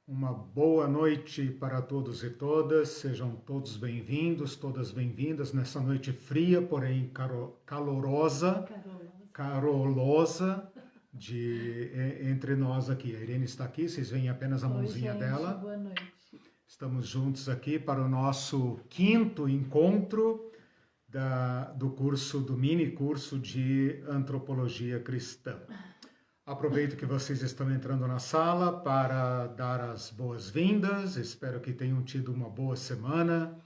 Uma boa noite para todos e todas, sejam todos bem-vindos, todas bem-vindas nessa noite fria, porém calorosa, carolosa entre nós aqui. A Irene está aqui, vocês veem apenas a mãozinha dela. Boa noite. Estamos juntos aqui para o nosso quinto encontro do mini curso de Antropologia Cristã. Aproveito que vocês estão entrando na sala para dar as boas-vindas. Espero que tenham tido uma boa semana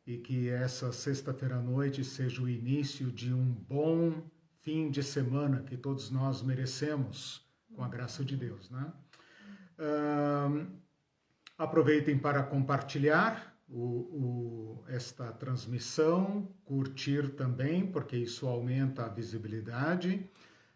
e que essa sexta-feira à noite seja o início de um bom fim de semana que todos nós merecemos, com a graça de Deus, né? Aproveitem para compartilhar esta transmissão, curtir também, porque isso aumenta a visibilidade.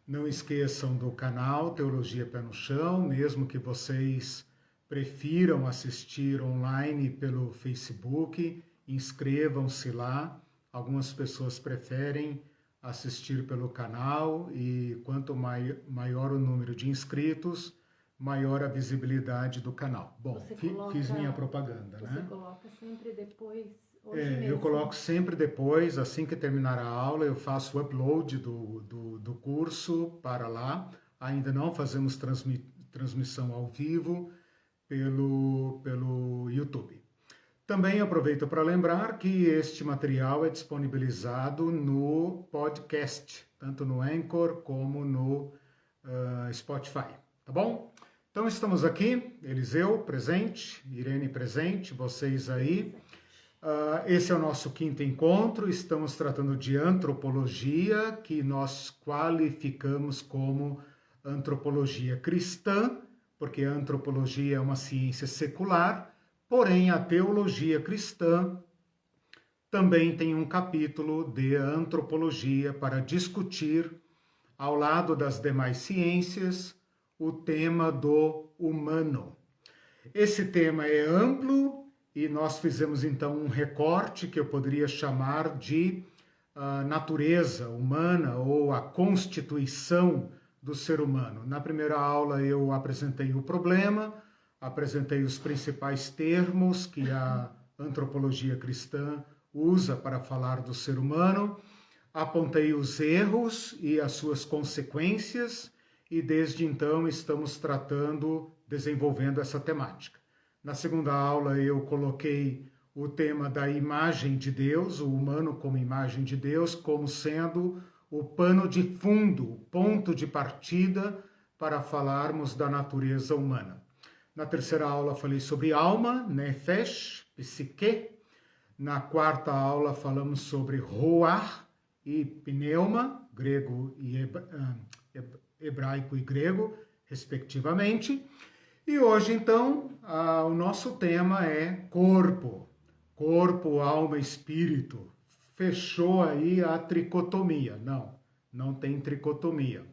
Não esqueçam do canal Teologia Pé no Chão, mesmo que vocês prefiram assistir online pelo Facebook, inscrevam-se lá. Algumas pessoas preferem assistir pelo canal e quanto maior o número de inscritos, maior a visibilidade do canal. Bom, fiz minha propaganda, né? Você coloca sempre depois... Eu coloco sempre depois, assim que terminar a aula, eu faço o upload do curso para lá. Ainda não fazemos transmissão ao vivo pelo YouTube. Também aproveito para lembrar que este material é disponibilizado no podcast, tanto no Anchor como no Spotify, tá bom? Então estamos aqui, Eliseu presente, Irene presente, vocês aí. Esse é o nosso quinto encontro, estamos tratando de antropologia, que nós qualificamos como antropologia cristã, porque a antropologia é uma ciência secular, porém a teologia cristã também tem um capítulo de antropologia para discutir, ao lado das demais ciências, o tema do humano. Esse tema é amplo, e nós fizemos então um recorte que eu poderia chamar de natureza humana ou a constituição do ser humano. Na primeira aula eu apresentei o problema, apresentei os principais termos que a antropologia cristã usa para falar do ser humano, apontei os erros e as suas consequências e desde então estamos desenvolvendo essa temática. Na segunda aula eu coloquei o tema da imagem de Deus, o humano como imagem de Deus, como sendo o pano de fundo, o ponto de partida para falarmos da natureza humana. Na terceira aula falei sobre alma, nefesh, psique. Na quarta aula falamos sobre ruach e pneuma, grego e hebraico e grego, respectivamente. E hoje, então, o nosso tema é corpo. Corpo, alma, espírito. Fechou aí a tricotomia. Não tem tricotomia.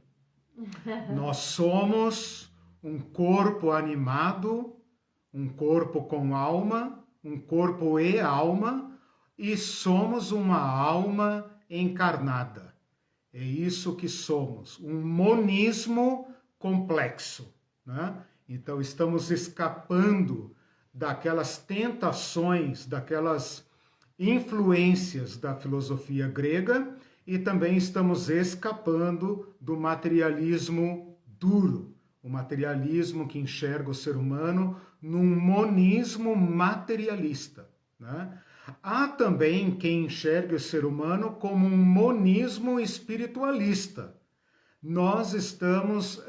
Nós somos um corpo animado, um corpo com alma, um corpo e alma, e somos uma alma encarnada. É isso que somos, um monismo complexo, né? Então, estamos escapando daquelas tentações, daquelas influências da filosofia grega e também estamos escapando do materialismo duro, o materialismo que enxerga o ser humano num monismo materialista, né? Há também quem enxerga o ser humano como um monismo espiritualista. Nós estamos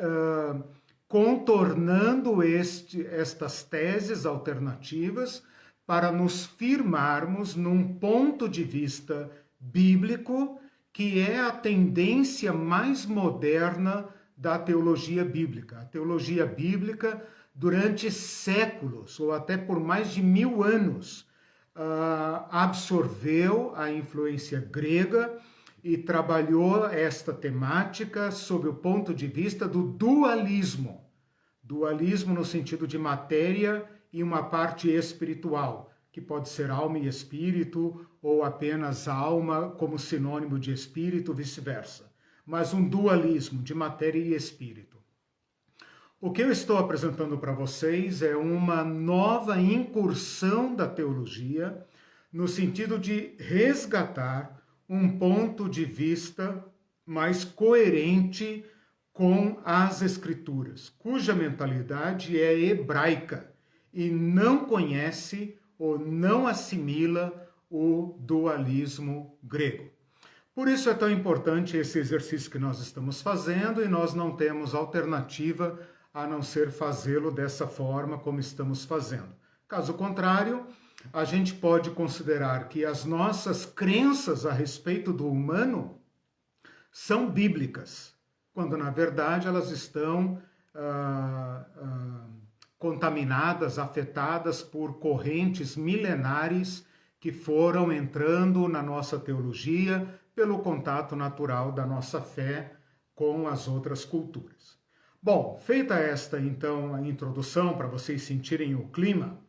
contornando estas teses alternativas para nos firmarmos num ponto de vista bíblico que é a tendência mais moderna da teologia bíblica. A teologia bíblica, durante séculos, ou até por mais de 1000 anos, absorveu a influência grega e trabalhou esta temática sob o ponto de vista do dualismo. Dualismo no sentido de matéria e uma parte espiritual, que pode ser alma e espírito, ou apenas alma como sinônimo de espírito, vice-versa. Mas um dualismo de matéria e espírito. O que eu estou apresentando para vocês é uma nova incursão da teologia, no sentido de resgatar um ponto de vista mais coerente com as Escrituras, cuja mentalidade é hebraica e não conhece ou não assimila o dualismo grego. Por isso é tão importante esse exercício que nós estamos fazendo e nós não temos alternativa a não ser fazê-lo dessa forma como estamos fazendo. Caso contrário, a gente pode considerar que as nossas crenças a respeito do humano são bíblicas, quando na verdade elas estão contaminadas, afetadas por correntes milenares que foram entrando na nossa teologia pelo contato natural da nossa fé com as outras culturas. Bom, feita esta então a introdução para vocês sentirem o clima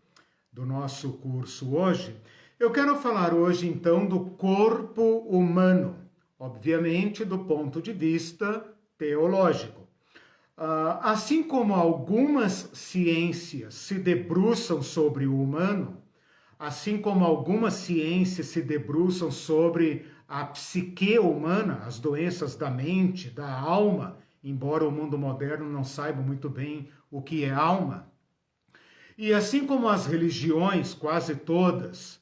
do nosso curso hoje, eu quero falar hoje então do corpo humano, obviamente do ponto de vista teológico. Assim como algumas ciências se debruçam sobre o humano, assim como algumas ciências se debruçam sobre a psique humana, as doenças da mente, da alma, embora o mundo moderno não saiba muito bem o que é alma. E assim como as religiões, quase todas,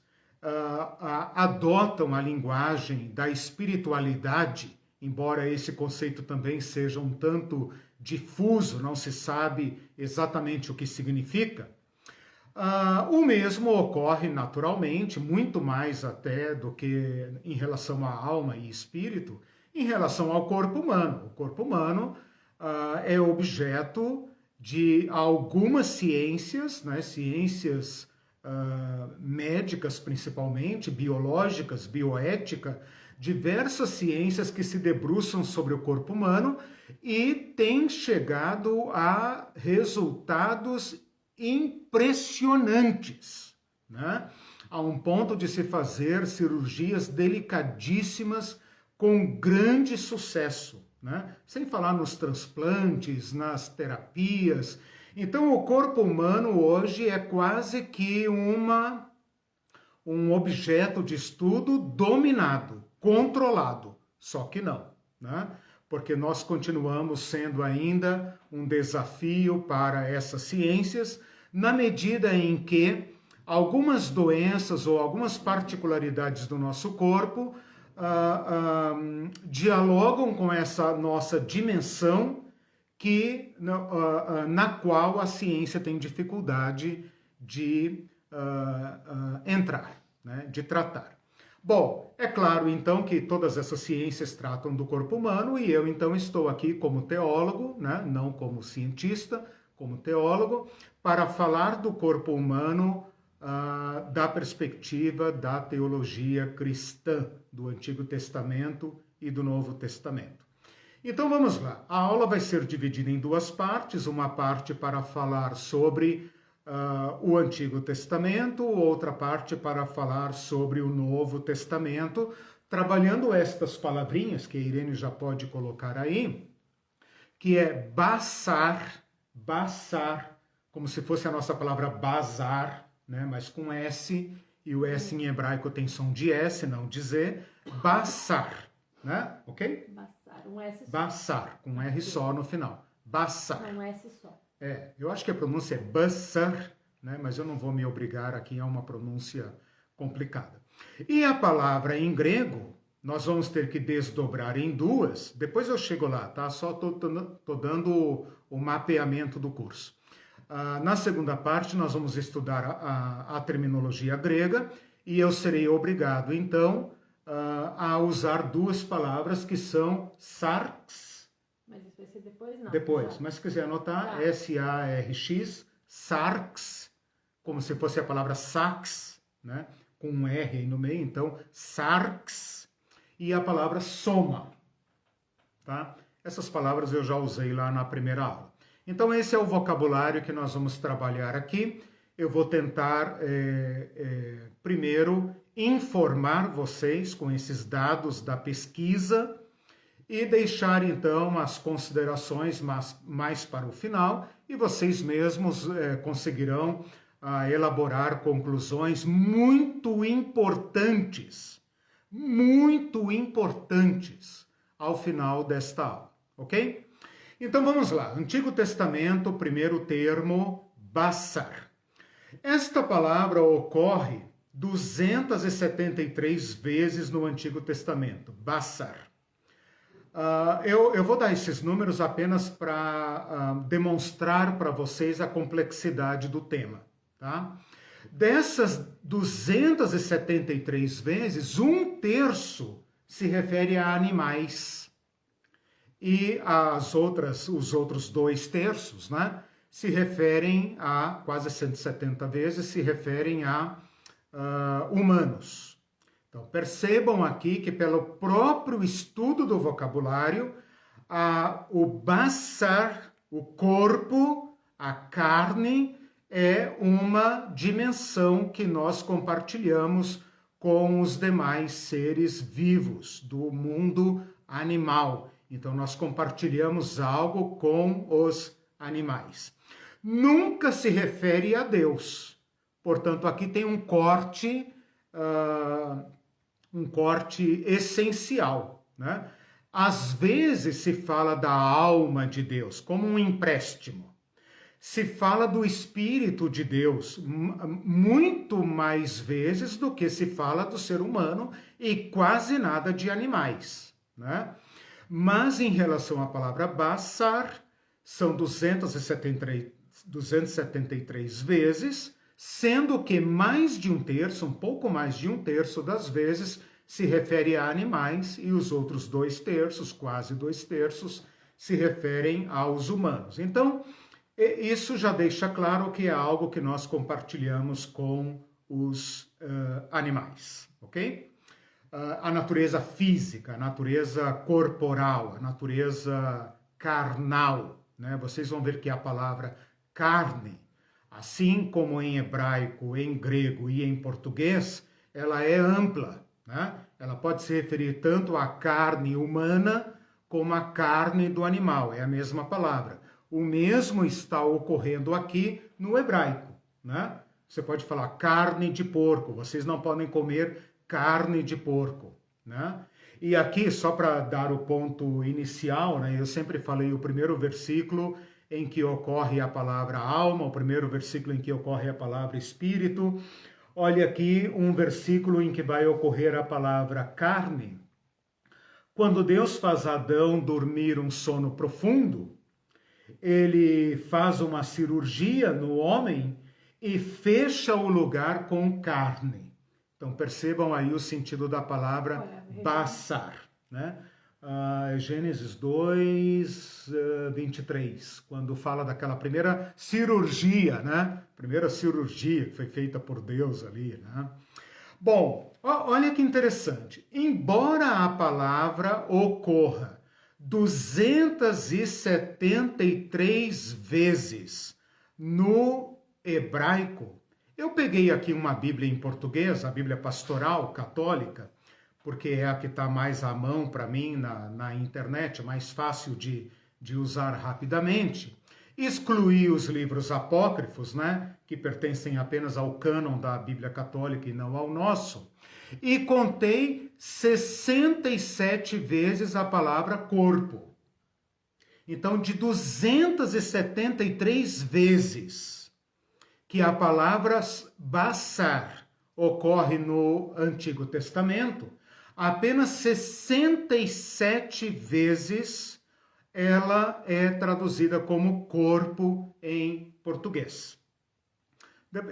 adotam a linguagem da espiritualidade, embora esse conceito também seja um tanto difuso, não se sabe exatamente o que significa, o mesmo ocorre naturalmente, muito mais até do que em relação à alma e espírito, em relação ao corpo humano. O corpo humano é objeto de algumas ciências, né, ciências médicas principalmente, biológicas, bioética, diversas ciências que se debruçam sobre o corpo humano e têm chegado a resultados impressionantes, né? A um ponto de se fazer cirurgias delicadíssimas com grande sucesso, né? Sem falar nos transplantes, nas terapias. Então, o corpo humano hoje é quase que um objeto de estudo dominado, controlado, só que não, né? Porque nós continuamos sendo ainda um desafio para essas ciências, na medida em que algumas doenças ou algumas particularidades do nosso corpo dialogam com essa nossa dimensão na qual a ciência tem dificuldade de entrar, né, de tratar. Bom, é claro então que todas essas ciências tratam do corpo humano e eu então estou aqui como teólogo, né, não como cientista, como teólogo, para falar do corpo humano da perspectiva da teologia cristã, do Antigo Testamento e do Novo Testamento. Então vamos lá, a aula vai ser dividida em duas partes, uma parte para falar sobre o Antigo Testamento, outra parte para falar sobre o Novo Testamento, trabalhando estas palavrinhas, que a Irene já pode colocar aí, que é basar, como se fosse a nossa palavra bazar, né, mas com S, e o S em hebraico tem som de S, não de Z, basar, né, ok? Bassar, um S só. Bassar, com um R só no final, basar. Um S só. Eu acho que a pronúncia é bassar, né? Mas eu não vou me obrigar aqui a uma pronúncia complicada. E a palavra em grego, nós vamos ter que desdobrar em duas, depois eu chego lá, tá? Só tô dando o mapeamento do curso. Na segunda parte, nós vamos estudar a terminologia grega e eu serei obrigado, então, a usar duas palavras que são sarx. Mas isso vai ser depois, não? Depois, mas se quiser anotar, S-A-R-X, sarx, como se fosse a palavra sax, né? Com um R aí no meio, então, sarx, e a palavra soma, tá? Essas palavras eu já usei lá na primeira aula. Então, esse é o vocabulário que nós vamos trabalhar aqui. Eu vou tentar, primeiro, informar vocês com esses dados da pesquisa e deixar então as considerações mais para o final, e vocês mesmos conseguirão elaborar conclusões muito importantes ao final desta aula, ok? Então vamos lá, Antigo Testamento, primeiro termo, Basar. Esta palavra ocorre 273 vezes no Antigo Testamento, Basar. Eu vou dar esses números apenas para demonstrar para vocês a complexidade do tema, tá? Dessas 273 vezes, 1/3 se refere a animais. E os outros 2/3, né, se referem a, quase 170 vezes, se referem a humanos. Então, percebam aqui que pelo próprio estudo do vocabulário, o basar, o corpo, a carne, é uma dimensão que nós compartilhamos com os demais seres vivos do mundo animal. Então, nós compartilhamos algo com os animais. Nunca se refere a Deus. Portanto, aqui tem um corte essencial, né? Às vezes se fala da alma de Deus como um empréstimo. Se fala do Espírito de Deus muito mais vezes do que se fala do ser humano e quase nada de animais, né? Mas em relação à palavra Basar, são 273 vezes, sendo que mais de 1/3, um pouco mais de 1/3 das vezes, se refere a animais e os outros 2/3, quase 2/3, se referem aos humanos. Então, isso já deixa claro que é algo que nós compartilhamos com os animais, ok? A natureza física, a natureza corporal, a natureza carnal, né? Vocês vão ver que a palavra carne, assim como em hebraico, em grego e em português, ela é ampla, né? Ela pode se referir tanto à carne humana como à carne do animal, é a mesma palavra. O mesmo está ocorrendo aqui no hebraico, né? Você pode falar carne de porco, vocês não podem comer carne de porco, né? E aqui, só para dar o ponto inicial, né? Eu sempre falei o primeiro versículo em que ocorre a palavra alma, o primeiro versículo em que ocorre a palavra espírito. Olha aqui um versículo em que vai ocorrer a palavra carne. Quando Deus faz Adão dormir um sono profundo, ele faz uma cirurgia no homem e fecha o lugar com carne. Então percebam aí o sentido da palavra basar, né? Gênesis 2, 23, quando fala daquela primeira cirurgia, né? Primeira cirurgia que foi feita por Deus ali, né? Bom, olha que interessante. Embora a palavra ocorra 273 vezes no hebraico, eu peguei aqui uma Bíblia em português, a Bíblia Pastoral Católica, porque é a que está mais à mão para mim na internet, é mais fácil de usar rapidamente. Excluí os livros apócrifos, né, que pertencem apenas ao cânon da Bíblia Católica e não ao nosso, e contei 67 vezes a palavra corpo. Então, de 273 vezes que a palavra basar ocorre no Antigo Testamento, apenas 67 vezes ela é traduzida como corpo em português.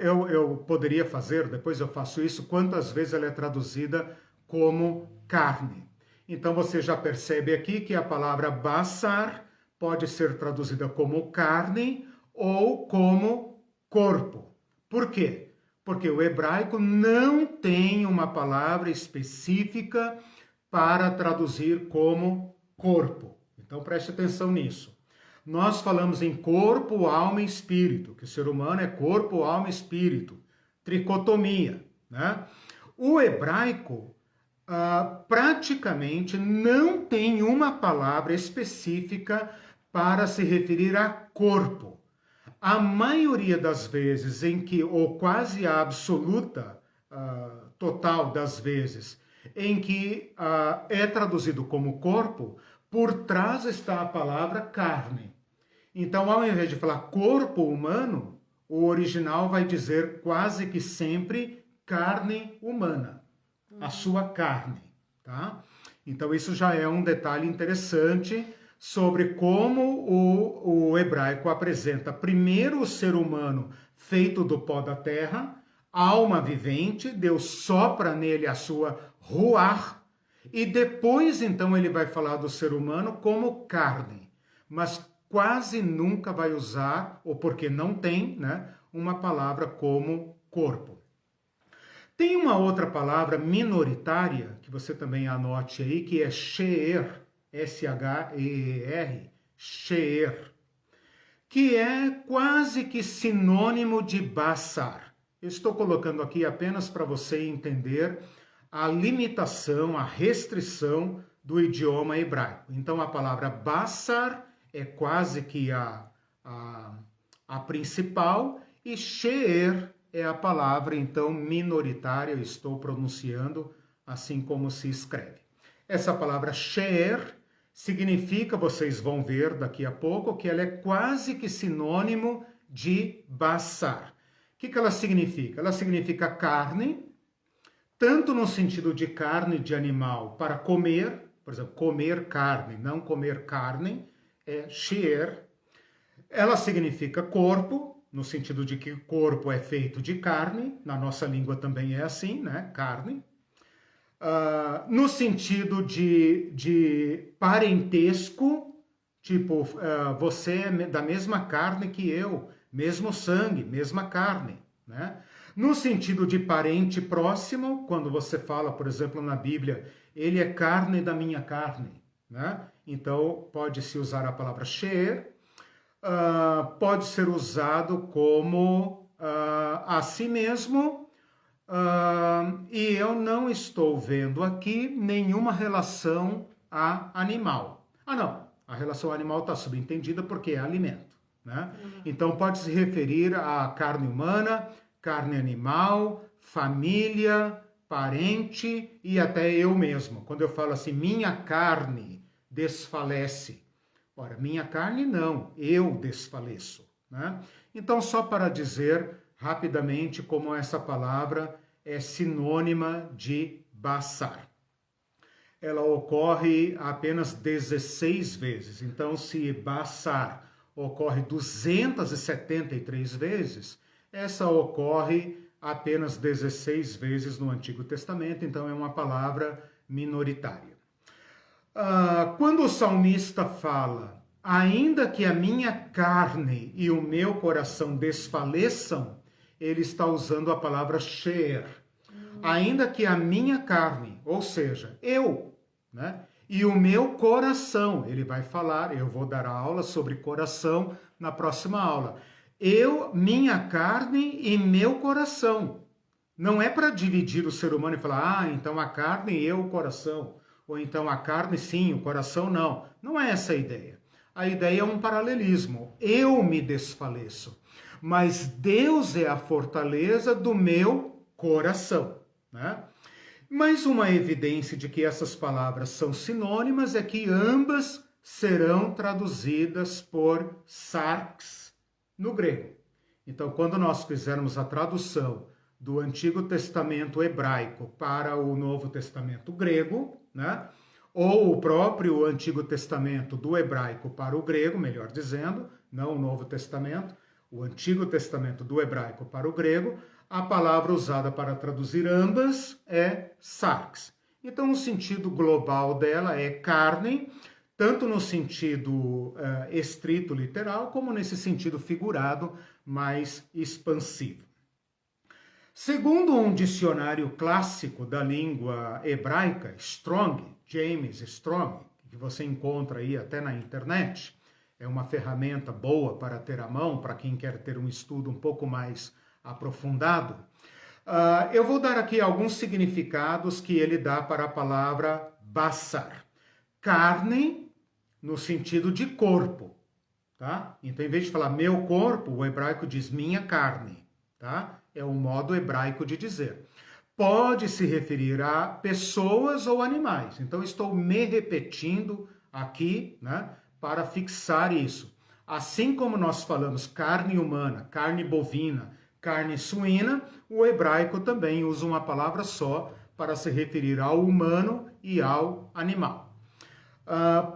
Eu poderia fazer, depois eu faço isso, quantas vezes ela é traduzida como carne. Então você já percebe aqui que a palavra basar pode ser traduzida como carne ou como corpo. Por quê? Porque o hebraico não tem uma palavra específica para traduzir como corpo. Então preste atenção nisso. Nós falamos em corpo, alma e espírito, que o ser humano é corpo, alma e espírito. Tricotomia, né? O hebraico praticamente não tem uma palavra específica para se referir a corpo. A maioria das vezes em que, ou quase a absoluta, total das vezes, em que é traduzido como corpo, por trás está a palavra carne. Então, ao invés de falar corpo humano, o original vai dizer quase que sempre carne humana, a sua carne, tá? Então, isso já é um detalhe interessante sobre como o hebraico apresenta primeiro o ser humano feito do pó da terra, alma vivente, Deus sopra nele a sua ruach, e depois então ele vai falar do ser humano como carne, mas quase nunca vai usar, ou porque não tem, né, uma palavra como corpo. Tem uma outra palavra minoritária, que você também anote aí, que é she'er, S-H-E-E-R, she'er, que é quase que sinônimo de basar. Eu estou colocando aqui apenas para você entender a limitação, a restrição do idioma hebraico. Então, a palavra basar é quase que a principal, e she'er é a palavra, então, minoritária, eu estou pronunciando assim como se escreve. Essa palavra she'er significa, vocês vão ver daqui a pouco, que ela é quase que sinônimo de basar. O que ela significa? Ela significa carne, tanto no sentido de carne de animal para comer, por exemplo, comer carne, não comer carne, é she'er. Ela significa corpo, no sentido de que corpo é feito de carne, na nossa língua também é assim, né? Carne. No sentido de parentesco, tipo, você é da mesma carne que eu, mesmo sangue, mesma carne, né? No sentido de parente próximo, quando você fala, por exemplo, na Bíblia, ele é carne da minha carne, né? Então, pode-se usar a palavra she'er, pode ser usado como a si mesmo, e eu não estou vendo aqui nenhuma relação a animal. Não, a relação animal está subentendida porque é alimento, né? Então pode se referir a carne humana, carne animal, família, parente e até eu mesmo. Quando eu falo assim, minha carne desfalece. Ora, minha carne não, eu desfaleço, né? Então, só para dizer rapidamente como essa palavra é sinônima de basar. Ela ocorre apenas 16 vezes. Então, se basar ocorre 273 vezes, essa ocorre apenas 16 vezes no Antigo Testamento, então é uma palavra minoritária. Quando o salmista fala, ainda que a minha carne e o meu coração desfaleçam, ele está usando a palavra she'er. Ainda que a minha carne, ou seja, eu, né, e o meu coração, ele vai falar, eu vou dar aula sobre coração na próxima aula. Eu, minha carne e meu coração. Não é para dividir o ser humano e falar, então a carne e eu o coração. Ou então a carne sim, o coração não. Não é essa a ideia. A ideia é um paralelismo. Eu me desfaleço, mas Deus é a fortaleza do meu coração, né? Mas uma evidência de que essas palavras são sinônimas é que ambas serão traduzidas por sarx no grego. Então, quando nós fizermos a tradução do Antigo Testamento hebraico para o Novo Testamento grego, né? Ou o próprio Antigo Testamento do hebraico para o grego, melhor dizendo, não o Novo Testamento, o Antigo Testamento do hebraico para o grego, a palavra usada para traduzir ambas é sarx. Então, o sentido global dela é carne, tanto no sentido estrito literal, como nesse sentido figurado mais expansivo. Segundo um dicionário clássico da língua hebraica, Strong, James Strong, que você encontra aí até na internet, é uma ferramenta boa para ter à mão, para quem quer ter um estudo um pouco mais aprofundado. Eu vou dar aqui alguns significados que ele dá para a palavra basar. Carne, no sentido de corpo, tá? Então, em vez de falar meu corpo, o hebraico diz minha carne, tá? É o modo hebraico de dizer. Pode se referir a pessoas ou animais. Então, estou me repetindo aqui, né, para fixar isso. Assim como nós falamos carne humana, carne bovina, carne suína, o hebraico também usa uma palavra só para se referir ao humano e ao animal.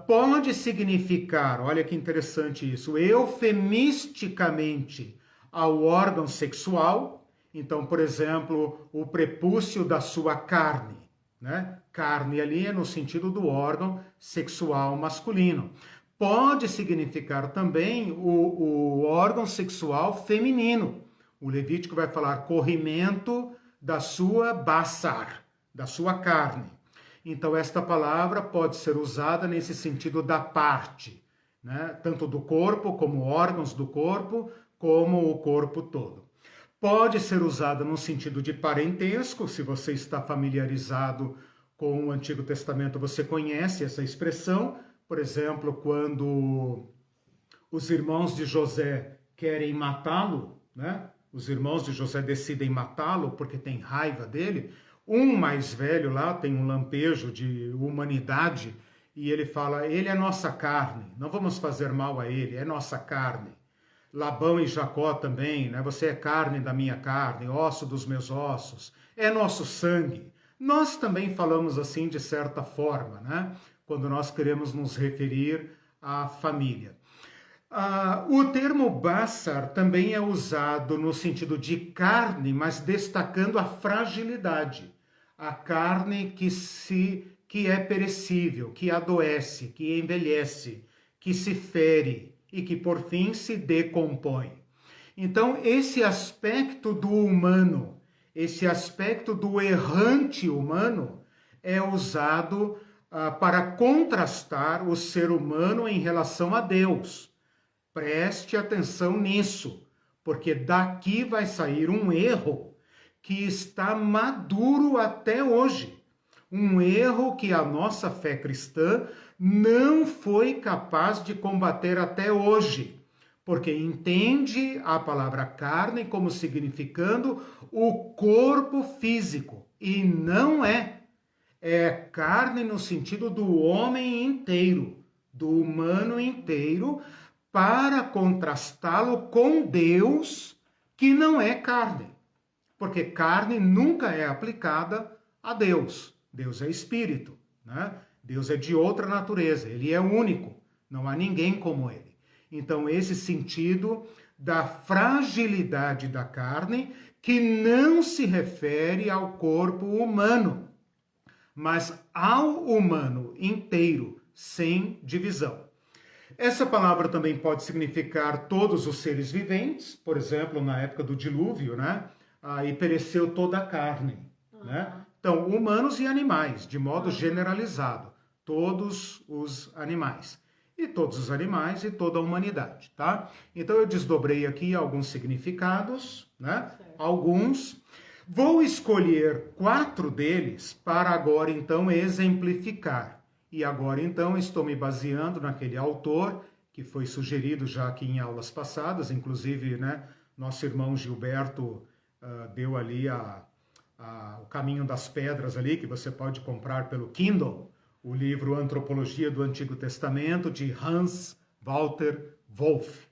Pode significar, olha que interessante isso, eufemisticamente ao órgão sexual. Então, por exemplo, o prepúcio da sua carne, né? Carne ali é no sentido do órgão sexual masculino. Pode significar também o órgão sexual feminino. O Levítico vai falar corrimento da sua basar, da sua carne. Então, esta palavra pode ser usada nesse sentido da parte, né? Tanto do corpo, como órgãos do corpo, como o corpo todo. Pode ser usada no sentido de parentesco, se você está familiarizado com o Antigo Testamento, você conhece essa expressão. Por exemplo, quando os irmãos de José querem matá-lo, né? Os irmãos de José decidem matá-lo porque têm raiva dele. Um mais velho lá tem um lampejo de humanidade e ele fala, ele é nossa carne, não vamos fazer mal a ele, é nossa carne. Labão e Jacó também, né? Você é carne da minha carne, osso dos meus ossos, é nosso sangue. Nós também falamos assim de certa forma, né? Quando nós queremos nos referir à família. O termo basar também é usado no sentido de carne, mas destacando a fragilidade. A carne que é perecível, que adoece, que envelhece, que se fere e que por fim se decompõe. Então, esse aspecto do humano, esse aspecto do errante humano é usado para contrastar o ser humano em relação a Deus. Preste atenção nisso, porque daqui vai sair um erro que está maduro até hoje. Um erro que a nossa fé cristã não foi capaz de combater até hoje, porque entende a palavra carne como significando o corpo físico, e não é. É carne no sentido do homem inteiro, do humano inteiro, para contrastá-lo com Deus, que não é carne. Porque carne nunca é aplicada a Deus. Deus é espírito, né? Deus é de outra natureza, ele é único, não há ninguém como ele. Então, esse sentido da fragilidade da carne, que não se refere ao corpo humano, mas ao humano inteiro, sem divisão. Essa palavra também pode significar todos os seres viventes, por exemplo, na época do dilúvio, né? Aí pereceu toda a carne, né? Então, humanos e animais, de modo generalizado, todos os animais. E todos os animais e toda a humanidade, tá? Então, eu desdobrei aqui alguns significados, né? Alguns. Vou escolher 4 deles para agora, então, exemplificar. E agora, então, estou me baseando naquele autor que foi sugerido já aqui em aulas passadas, inclusive, né? Nosso irmão Gilberto deu ali o Caminho das Pedras ali, que você pode comprar pelo Kindle, o livro Antropologia do Antigo Testamento, de Hans Walter Wolff.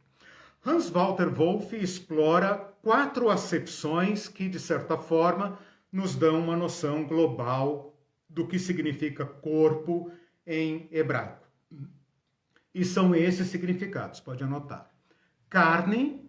Hans Walter Wolff explora 4 acepções que, de certa forma, nos dão uma noção global do que significa corpo em hebraico. E são esses significados, pode anotar. Carne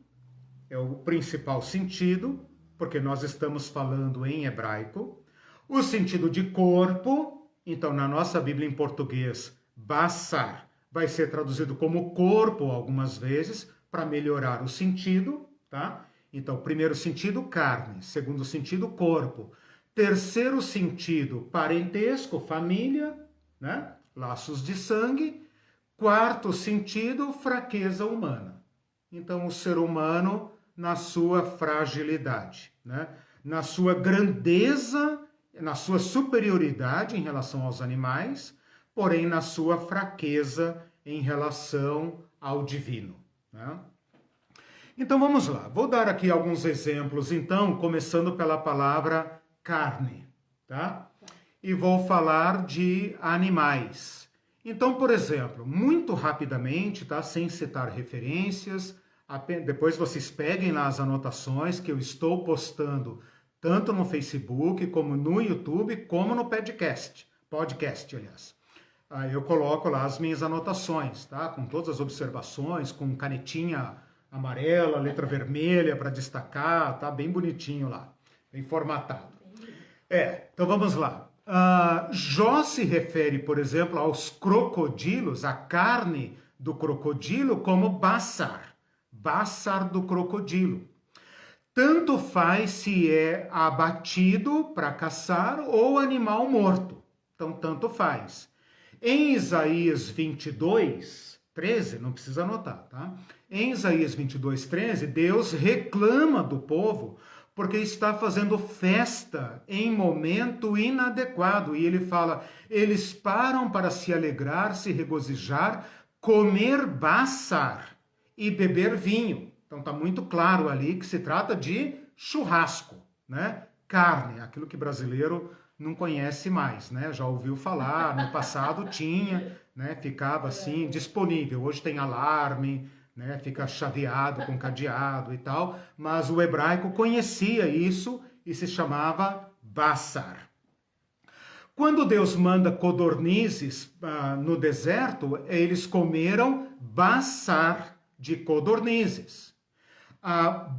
é o principal sentido, porque nós estamos falando em hebraico. O sentido de corpo, então na nossa Bíblia em português, basar, vai ser traduzido como corpo algumas vezes, para melhorar o sentido, tá? Então, primeiro sentido, carne. Segundo sentido, corpo. Terceiro sentido, parentesco, família, né? Laços de sangue. Quarto sentido, fraqueza humana. Então, o ser humano na sua fragilidade, né? na sua grandeza, na sua superioridade em relação aos animais, porém na sua fraqueza em relação ao divino, né? Então vamos lá, vou dar aqui alguns exemplos, então, começando pela palavra carne, tá? E vou falar de animais. Então, por exemplo, muito rapidamente, tá? Sem citar referências, depois vocês peguem lá as anotações que eu estou postando, tanto no Facebook, como no YouTube, como no podcast, aliás. Aí eu coloco lá as minhas anotações, tá? Com todas as observações, com canetinha amarela, letra vermelha para destacar, tá bem bonitinho lá, bem formatado. Então vamos lá. Jó se refere, por exemplo, aos crocodilos, a carne do crocodilo, como baçar do crocodilo. Tanto faz se é abatido para caçar ou animal morto. Então, tanto faz. Em Isaías 22, 13, não precisa anotar, tá? Em Isaías 22, 13, Deus reclama do povo porque está fazendo festa em momento inadequado. E ele fala, eles param para se alegrar, se regozijar, comer baçar e beber vinho. Então está muito claro ali que se trata de churrasco, né? Carne, aquilo que brasileiro não conhece mais, né? Já ouviu falar, no passado tinha, né? Ficava assim disponível. Hoje tem alarme, né? Fica chaveado com cadeado e tal, mas o hebraico conhecia isso e se chamava baçar. Quando Deus manda codornizes no deserto, eles comeram baçar de codornizes.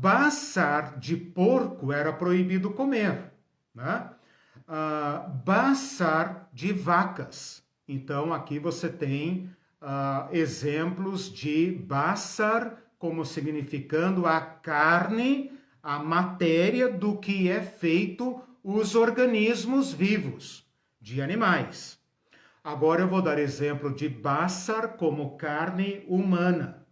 Baçar de porco era proibido comer, né? Baçar de vacas. Então aqui você tem exemplos de baçar como significando a carne, a matéria do que é feito os organismos vivos, de animais. Agora eu vou dar exemplo de baçar como carne humana.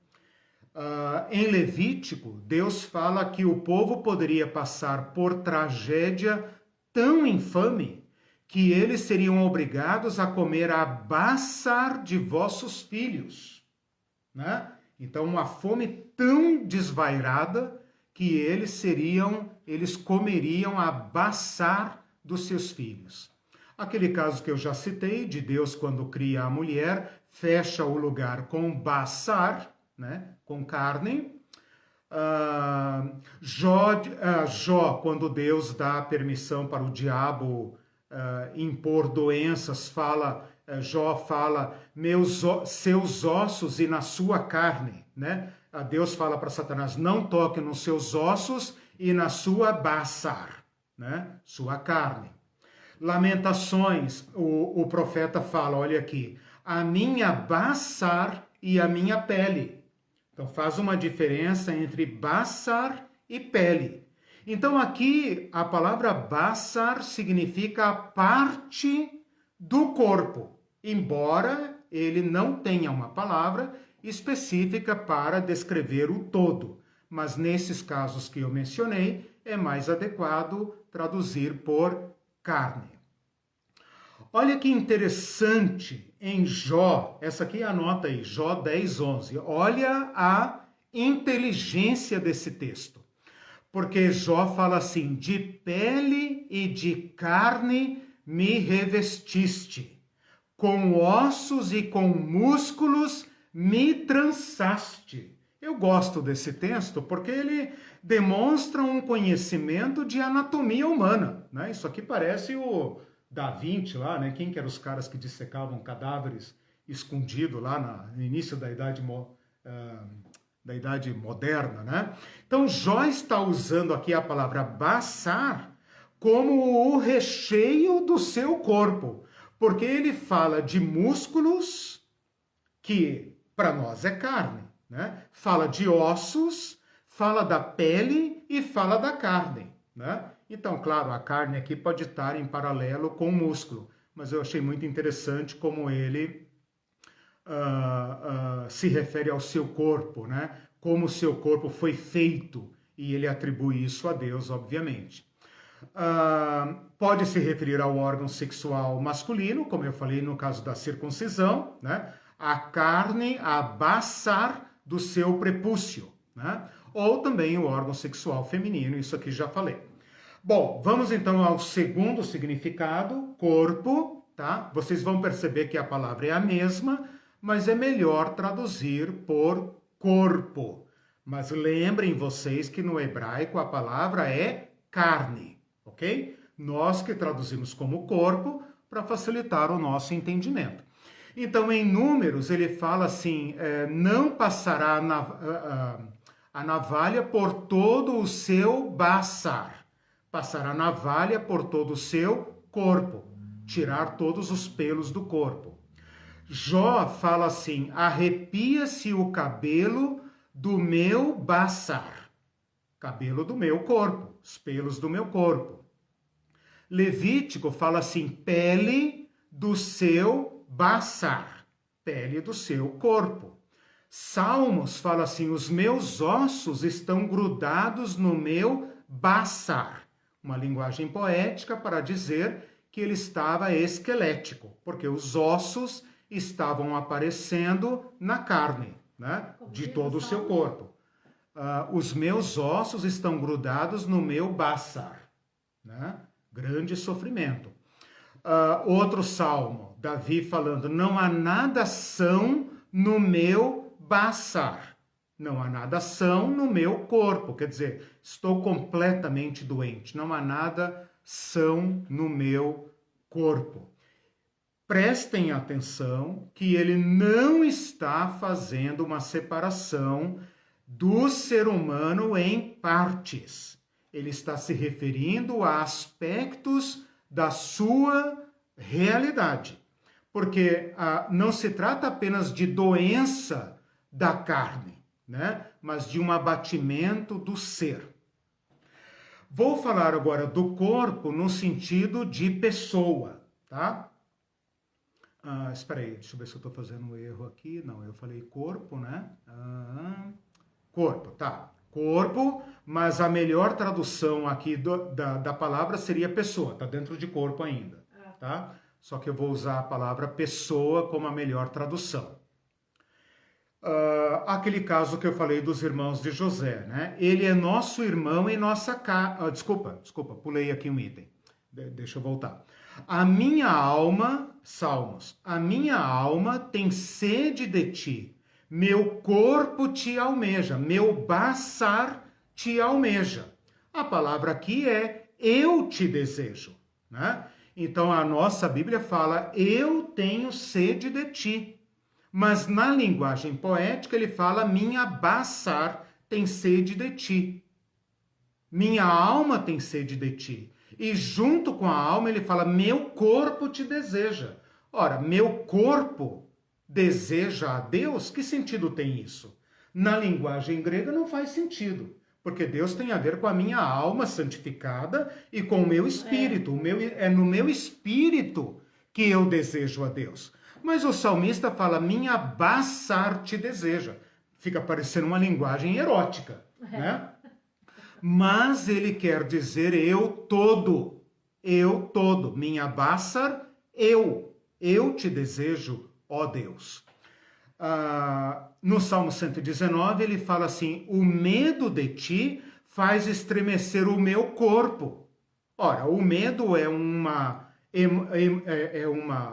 Em Levítico, Deus fala que o povo poderia passar por tragédia tão infame que eles seriam obrigados a comer a baçar de vossos filhos, né? Então, uma fome tão desvairada que eles comeriam a baçar dos seus filhos. Aquele caso que eu já citei, de Deus quando cria a mulher, fecha o lugar com baçar, né? Com carne. Jó, quando Deus dá permissão para o diabo impor doenças, Jó fala, seus ossos e na sua carne, né? Deus fala para Satanás, não toque nos seus ossos e na sua baçar, né? Sua carne. Lamentações, o profeta fala, olha aqui, a minha baçar e a minha pele. Então faz uma diferença entre baçar e pele. Então aqui a palavra baçar significa a parte do corpo, embora ele não tenha uma palavra específica para descrever o todo. Mas nesses casos que eu mencionei, é mais adequado traduzir por carne. Olha que interessante em Jó, essa aqui anota aí, Jó 10, 11. Olha a inteligência desse texto. Porque Jó fala assim, de pele e de carne me revestiste, com ossos e com músculos me trançaste. Eu gosto desse texto porque ele demonstra um conhecimento de anatomia humana, né? Isso aqui parece o Da Vinci lá, né? Quem que eram os caras que dissecavam cadáveres escondidos lá no início da idade moderna, né? Então Jó está usando aqui a palavra baçar como o recheio do seu corpo, porque ele fala de músculos que para nós é carne, né? Fala de ossos, fala da pele e fala da carne, né? Então, claro, a carne aqui pode estar em paralelo com o músculo, mas eu achei muito interessante como ele se refere ao seu corpo, né? Como o seu corpo foi feito, e ele atribui isso a Deus, obviamente. Pode se referir ao órgão sexual masculino, como eu falei no caso da circuncisão, né? A carne, a baçar do seu prepúcio, né? Ou também o órgão sexual feminino, isso aqui já falei. Bom, vamos então ao segundo significado, corpo, tá? Vocês vão perceber que a palavra é a mesma, mas é melhor traduzir por corpo. Mas lembrem vocês que no hebraico a palavra é carne, ok? Nós que traduzimos como corpo para facilitar o nosso entendimento. Então, em Números, ele fala assim, não passará a navalha por todo o seu baçar. Passará a navalha por todo o seu corpo. Tirar todos os pelos do corpo. Jó fala assim, arrepia-se o cabelo do meu baçar. Cabelo do meu corpo, os pelos do meu corpo. Levítico fala assim, pele do seu baçar, pele do seu corpo. Salmos fala assim, os meus ossos estão grudados no meu baçar. Uma linguagem poética para dizer que ele estava esquelético, porque os ossos estavam aparecendo na carne, né, de todo o seu corpo. Os meus ossos estão grudados no meu baçar, né? Grande sofrimento. Outro salmo, Davi falando, não há nada são no meu baçar, não há nada são no meu corpo, quer dizer, estou completamente doente, não há nada são no meu corpo. Prestem atenção que ele não está fazendo uma separação do ser humano em partes. Ele está se referindo a aspectos da sua realidade. Porque não se trata apenas de doença da carne, né? Mas de um abatimento do ser. Vou falar agora do corpo no sentido de pessoa, tá? Espera aí, deixa eu ver se eu estou fazendo um erro aqui. Não, eu falei corpo, né? Corpo, tá. Corpo, mas a melhor tradução aqui da palavra seria pessoa, tá dentro de corpo ainda, tá? Só que eu vou usar a palavra pessoa como a melhor tradução. Aquele caso que eu falei dos irmãos de José, né? Ele é nosso irmão em nossa casa. Desculpa, pulei aqui um item. Deixa eu voltar. A minha alma, Salmos, a minha alma tem sede de ti, meu corpo te almeja, meu baçar te almeja. A palavra aqui é eu te desejo, né? Então a nossa Bíblia fala eu tenho sede de ti. Mas na linguagem poética ele fala minha baçar tem sede de ti. Minha alma tem sede de ti. E junto com a alma ele fala, meu corpo te deseja. Ora, meu corpo deseja a Deus? Que sentido tem isso? Na linguagem grega não faz sentido. Porque Deus tem a ver com a minha alma santificada e com o meu espírito. É no meu espírito que eu desejo a Deus. Mas o salmista fala, minha baçar te deseja. Fica parecendo uma linguagem erótica, né? Mas ele quer dizer eu todo, minha baçar, eu te desejo, ó Deus. No Salmo 119 ele fala assim, o medo de ti faz estremecer o meu corpo. Ora, o medo é uma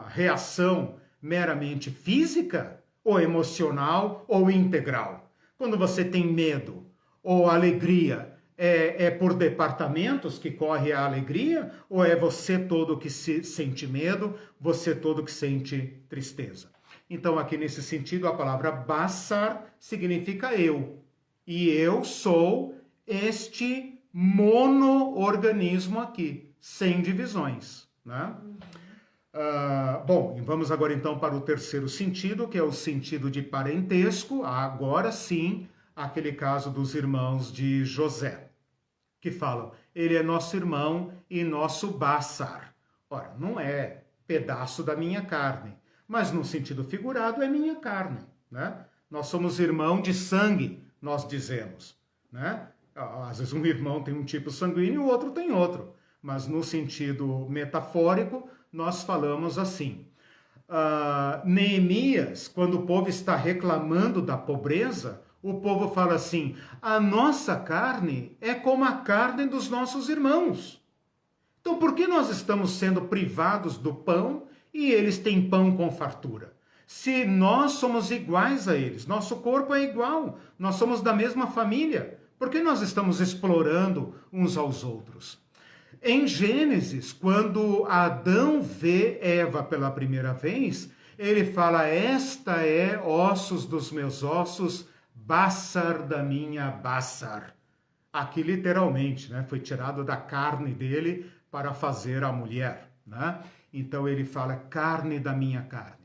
reação meramente física, ou emocional, ou integral. Quando você tem medo ou alegria, é por departamentos que corre a alegria, ou é você todo que sente medo, você todo que sente tristeza? Então, aqui nesse sentido, a palavra baçar significa eu. E eu sou este mono-organismo aqui, sem divisões, né? Bom, vamos agora então para o terceiro sentido, que é o sentido de parentesco. Agora sim, aquele caso dos irmãos de José, que falam, ele é nosso irmão e nosso baçar. Ora, não é pedaço da minha carne, mas no sentido figurado é minha carne, né? Nós somos irmão de sangue, nós dizemos, né? Às vezes um irmão tem um tipo sanguíneo e o outro tem outro. mas no sentido metafórico, nós falamos assim. Neemias, quando o povo está reclamando da pobreza, o povo fala assim: a nossa carne é como a carne dos nossos irmãos. Então, por que nós estamos sendo privados do pão e eles têm pão com fartura? Se nós somos iguais a eles, nosso corpo é igual, nós somos da mesma família, por que nós estamos explorando uns aos outros? Em Gênesis, quando Adão vê Eva pela primeira vez, ele fala: esta é ossos dos meus ossos, baçar da minha baçar. Aqui literalmente, né? Foi tirado da carne dele para fazer a mulher, né? Então ele fala: carne da minha carne.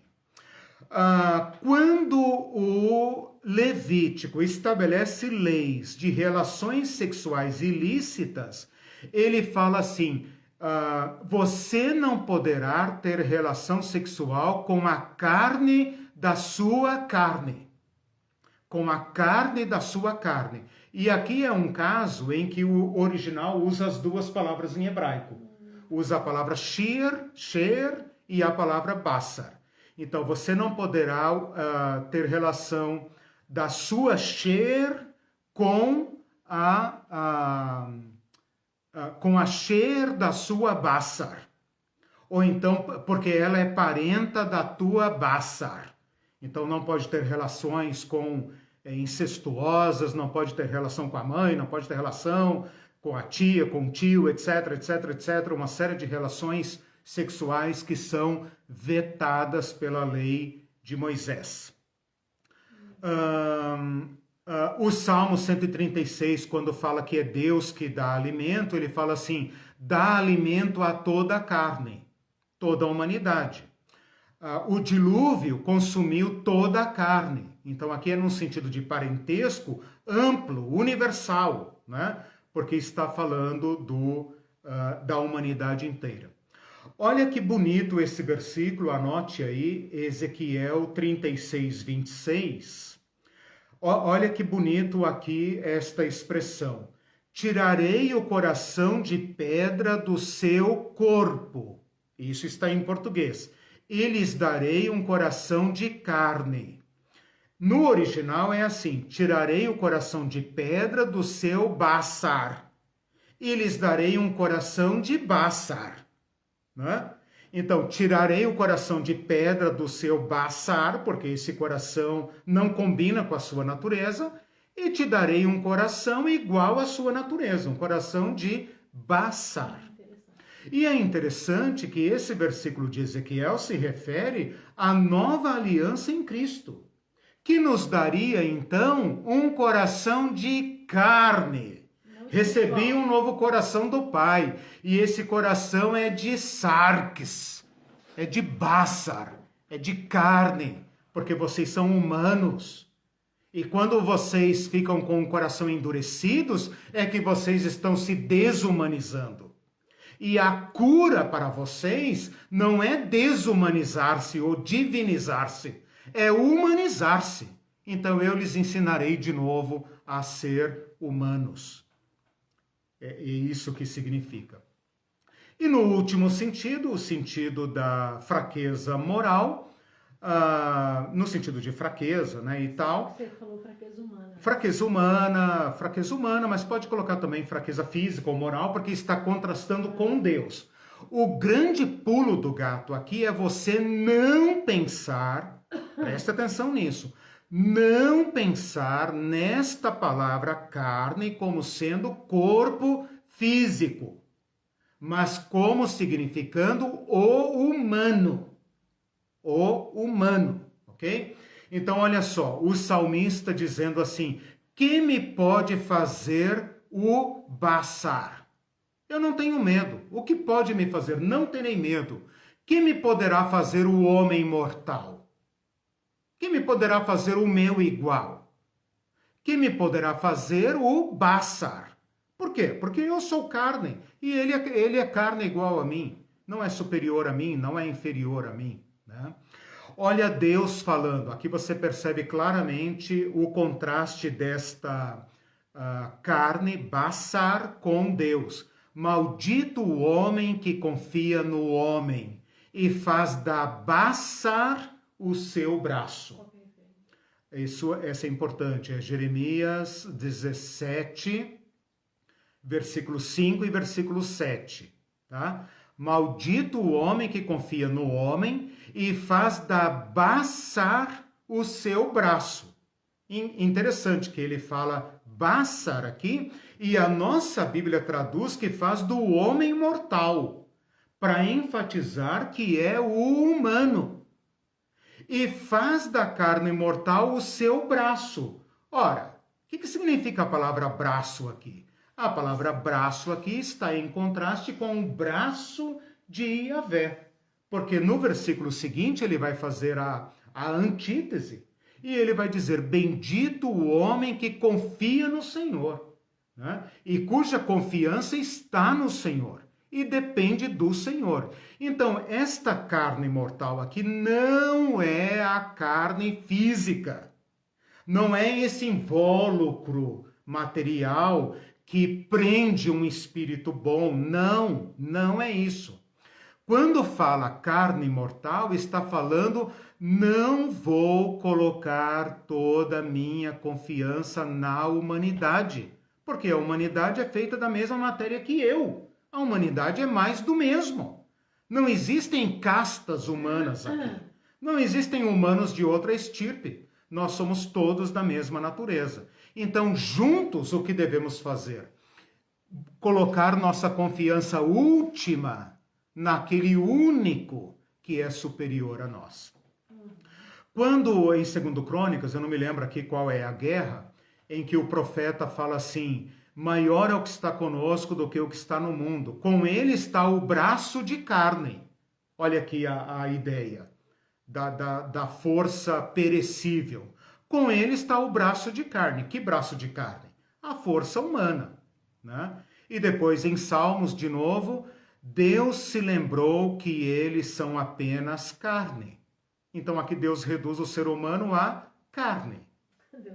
Quando o Levítico estabelece leis de relações sexuais ilícitas, ele fala assim: você não poderá ter relação sexual com a carne da sua carne. Com a carne da sua carne. E aqui é um caso em que o original usa as duas palavras em hebraico. Usa a palavra sher e a palavra basar. Então, você não poderá ter relação da sua sher com a sher da sua basar. Ou então, porque ela é parenta da tua basar. Então, não pode ter relações com incestuosas, não pode ter relação com a mãe, não pode ter relação com a tia, com o tio, etc, etc, etc. Uma série de relações sexuais que são vetadas pela lei de Moisés. O Salmo 136, quando fala que é Deus que dá alimento, ele fala assim: dá alimento a toda a carne, toda a humanidade. O dilúvio consumiu toda a carne. Então aqui é num sentido de parentesco amplo, universal, né? Porque está falando da humanidade inteira. Olha que bonito esse versículo, anote aí, Ezequiel 36, 26. Olha que bonito aqui esta expressão: tirarei o coração de pedra do seu corpo. Isso está em português. E lhes darei um coração de carne. No original é assim: tirarei o coração de pedra do seu baçar. E lhes darei um coração de baçar. Né? Então, tirarei o coração de pedra do seu baçar, porque esse coração não combina com a sua natureza, e te darei um coração igual à sua natureza, um coração de baçar. E é interessante que esse versículo de Ezequiel se refere à nova aliança em Cristo, que nos daria, então, um coração de carne. Recebi um novo coração do Pai, e esse coração é de sarx, é de bássar, é de carne, porque vocês são humanos. E quando vocês ficam com o coração endurecidos, é que vocês estão se desumanizando. E a cura para vocês não é desumanizar-se ou divinizar-se, é humanizar-se. Então eu lhes ensinarei de novo a ser humanos. É isso que significa. E no último sentido, o sentido da fraqueza moral, no sentido de fraqueza, né, e tal. Você falou fraqueza humana. Fraqueza humana, mas pode colocar também fraqueza física ou moral, porque está contrastando com Deus. O grande pulo do gato aqui é você não pensar, preste atenção nisso, não pensar nesta palavra carne como sendo corpo físico, mas como significando o humano. O humano, ok? Então, olha só, o salmista dizendo assim: que me pode fazer o baçar? Eu não tenho medo. O que pode me fazer? Não terei medo. Que me poderá fazer o homem mortal? Que me poderá fazer o meu igual? Que me poderá fazer o baçar? Por quê? Porque eu sou carne e ele é carne igual a mim. Não é superior a mim, não é inferior a mim, né? Olha Deus falando. Aqui você percebe claramente o contraste desta carne, baçar, com Deus. maldito o homem que confia no homem e faz da Bassar o seu braço. Essa é importante, é Jeremias 17, versículo 5 e versículo 7, tá? Maldito o homem que confia no homem e faz da Bassar o seu braço. Interessante que ele fala Bassar aqui, e a nossa Bíblia traduz que faz do homem mortal, para enfatizar que é o humano. E faz da carne mortal o seu braço. Ora, o que significa a palavra braço aqui? A palavra braço aqui está em contraste com o braço de Yahvé. Porque no versículo seguinte ele vai fazer a antítese. E ele vai dizer, bendito o homem que confia no Senhor, né? E cuja confiança está no Senhor e depende do Senhor. Então, esta carne mortal aqui não é a carne física, não é esse invólucro material que prende um espírito bom, não é isso. Quando fala carne mortal, está falando, não vou colocar toda a minha confiança na humanidade, porque a humanidade é feita da mesma matéria que eu. A humanidade é mais do mesmo. Não existem castas humanas aqui. Não existem humanos de outra estirpe. Nós somos todos da mesma natureza. Então, juntos, o que devemos fazer? Colocar nossa confiança última naquele único que é superior a nós. Quando, em 2 Crônicas, eu não me lembro aqui qual é a guerra, em que o profeta fala assim, maior é o que está conosco do que o que está no mundo. Com ele está o braço de carne. Olha aqui a ideia da força perecível. Com ele está o braço de carne. Que braço de carne? A força humana, né? E depois em Salmos, de novo, Deus se lembrou que eles são apenas carne. Então aqui Deus reduz o ser humano a carne.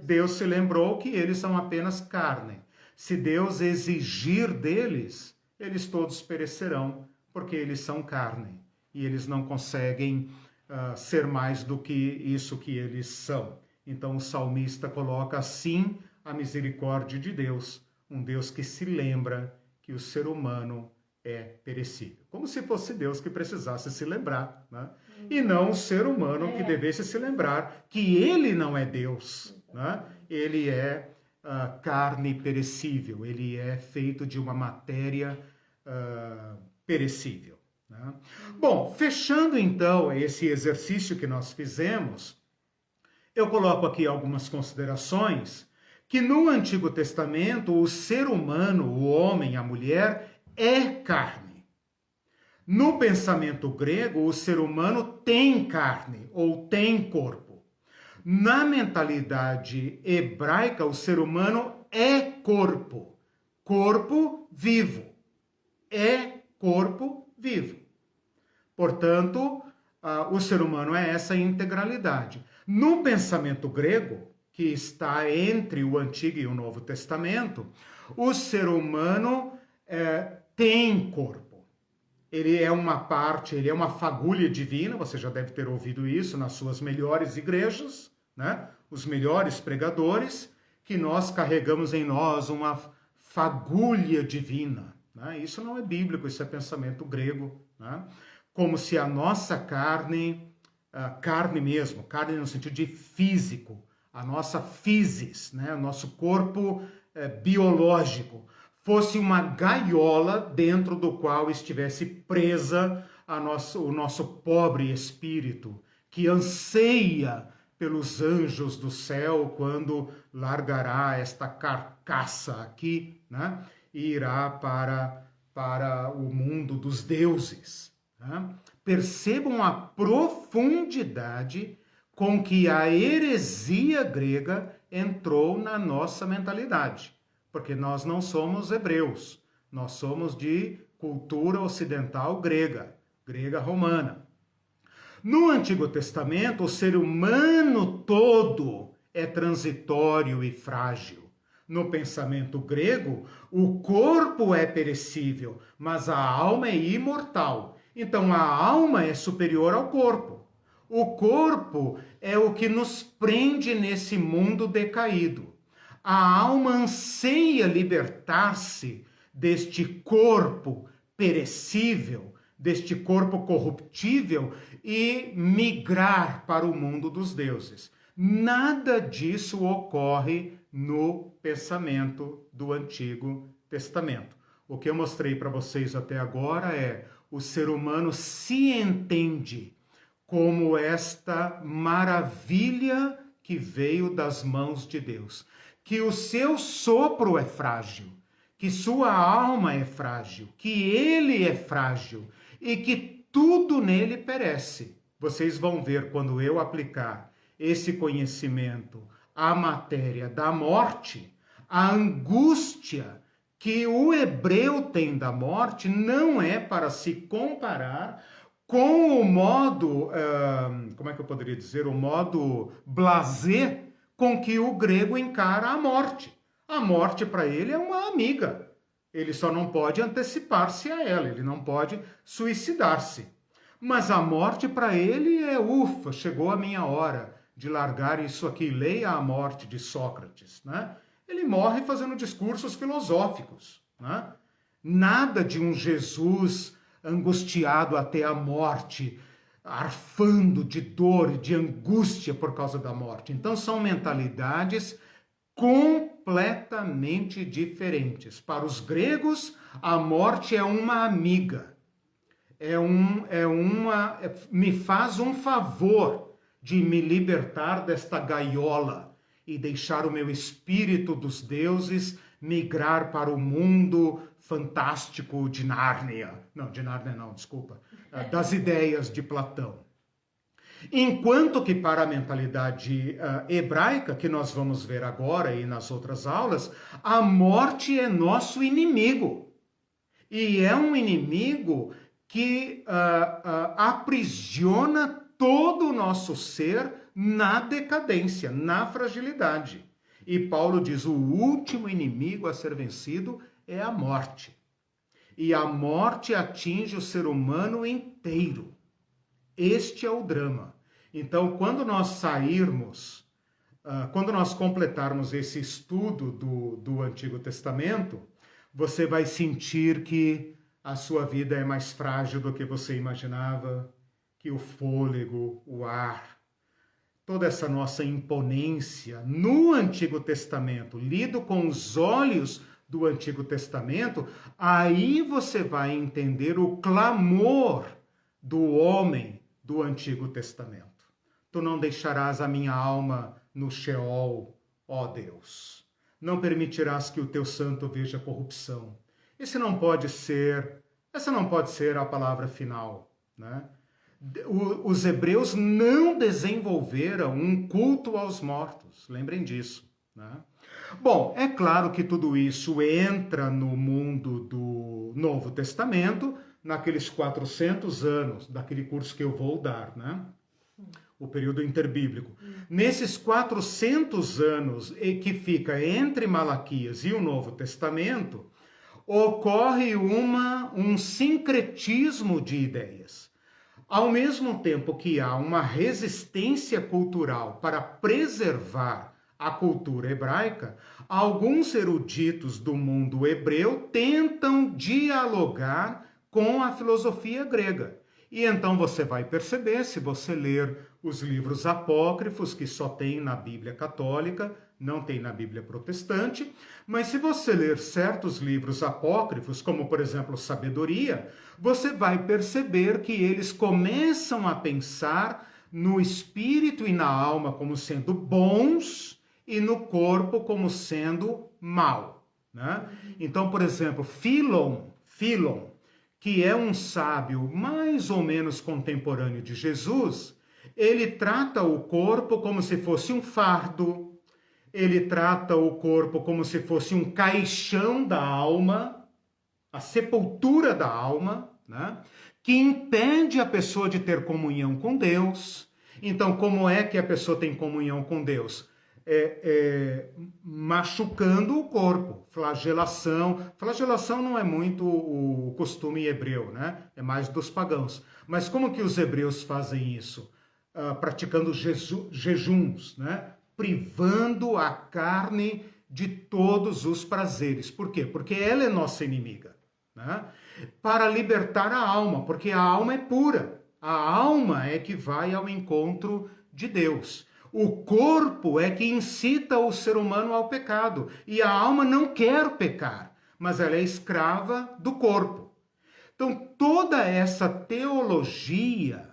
Deus se lembrou que eles são apenas carne. Se Deus exigir deles, eles todos perecerão, porque eles são carne. E eles não conseguem ser mais do que isso que eles são. Então o salmista coloca assim a misericórdia de Deus, um Deus que se lembra que o ser humano é perecível. Como se fosse Deus que precisasse se lembrar, né? E não o ser humano que devesse se lembrar que ele não é Deus, né? Ele é carne perecível, ele é feito de uma matéria perecível, né? Bom, fechando então esse exercício que nós fizemos, eu coloco aqui algumas considerações que no Antigo Testamento o ser humano, o homem, a mulher, é carne. No pensamento grego, o ser humano tem carne ou tem corpo. Na mentalidade hebraica, o ser humano é corpo. Corpo vivo. É corpo vivo. Portanto, o ser humano é essa integralidade. No pensamento grego, que está entre o Antigo e o Novo Testamento, o ser humano tem corpo. Ele é uma parte, ele é uma fagulha divina, você já deve ter ouvido isso nas suas melhores igrejas, né? Os melhores pregadores, que nós carregamos em nós uma fagulha divina, né? Isso não é bíblico, isso é pensamento grego, né? Como se a nossa carne, carne mesmo, carne no sentido de físico, a nossa physis, né? O nosso corpo biológico, fosse uma gaiola dentro do qual estivesse presa o nosso pobre espírito, que anseia pelos anjos do céu quando largará esta carcaça aqui, né? E irá para o mundo dos deuses, né? Percebam a profundidade com que a heresia grega entrou na nossa mentalidade. Porque nós não somos hebreus, nós somos de cultura ocidental grega, grega-romana. No Antigo Testamento, o ser humano todo é transitório e frágil. No pensamento grego, o corpo é perecível, mas a alma é imortal. Então a alma é superior ao corpo. O corpo é o que nos prende nesse mundo decaído. A alma anseia libertar-se deste corpo perecível, deste corpo corruptível e migrar para o mundo dos deuses. Nada disso ocorre no pensamento do Antigo Testamento. O que eu mostrei para vocês até agora é o ser humano se entende como esta maravilha que veio das mãos de Deus, que o seu sopro é frágil, que sua alma é frágil, que ele é frágil e que tudo nele perece. Vocês vão ver quando eu aplicar esse conhecimento à matéria da morte, a angústia que o hebreu tem da morte não é para se comparar com o modo, como é que eu poderia dizer, o modo blasé com que o grego encara a morte. A morte para ele é uma amiga. Ele só não pode antecipar-se a ela, ele não pode suicidar-se. Mas a morte para ele é, ufa, chegou a minha hora de largar isso aqui. Leia a morte de Sócrates, né? Ele morre fazendo discursos filosóficos, né? Nada de um Jesus angustiado até a morte, arfando de dor e de angústia por causa da morte. Então são mentalidades completamente diferentes. Para os gregos, a morte é uma amiga. Me faz um favor de me libertar desta gaiola e deixar o meu espírito dos deuses migrar para o mundo fantástico de Nárnia. Não, de Nárnia não, desculpa. Das ideias de Platão. Enquanto que para a mentalidade hebraica, que nós vamos ver agora e nas outras aulas, a morte é nosso inimigo. E é um inimigo que aprisiona todo o nosso ser na decadência, na fragilidade. E Paulo diz, o último inimigo a ser vencido é a morte. E a morte atinge o ser humano inteiro. Este é o drama. Então, quando nós sairmos, quando nós completarmos esse estudo do Antigo Testamento, você vai sentir que a sua vida é mais frágil do que você imaginava, que o fôlego, o ar, toda essa nossa imponência no Antigo Testamento, lido com os olhos do Antigo Testamento, aí você vai entender o clamor do homem do Antigo Testamento. Tu não deixarás a minha alma no Sheol, ó Deus. Não permitirás que o teu santo veja corrupção. Essa não pode ser a palavra final, né? Os hebreus não desenvolveram um culto aos mortos, lembrem disso, né? Bom, é claro que tudo isso entra no mundo do Novo Testamento, naqueles 400 anos, daquele curso que eu vou dar, né? O período interbíblico. Nesses 400 anos que fica entre Malaquias e o Novo Testamento, ocorre um sincretismo de ideias. Ao mesmo tempo que há uma resistência cultural para preservar a cultura hebraica, alguns eruditos do mundo hebreu tentam dialogar com a filosofia grega. E então você vai perceber, se você ler os livros apócrifos, que só tem na Bíblia católica, não tem na Bíblia protestante, mas se você ler certos livros apócrifos, como por exemplo Sabedoria, você vai perceber que eles começam a pensar no espírito e na alma como sendo bons e no corpo como sendo mal, né? Então, por exemplo, Filon, que é um sábio mais ou menos contemporâneo de Jesus, ele trata o corpo como se fosse um fardo, ele trata o corpo como se fosse um caixão da alma, a sepultura da alma, né? Que impede a pessoa de ter comunhão com Deus. Então, como é que a pessoa tem comunhão com Deus? machucando o corpo, flagelação. Flagelação não é muito o costume hebreu, né? É mais dos pagãos. Mas como que os hebreus fazem isso? Praticando jejuns, né? Privando a carne de todos os prazeres. Por quê? Porque ela é nossa inimiga, né? Para libertar a alma, porque a alma é pura. A alma é que vai ao encontro de Deus. O corpo é que incita o ser humano ao pecado. E a alma não quer pecar, mas ela é escrava do corpo. Então, toda essa teologia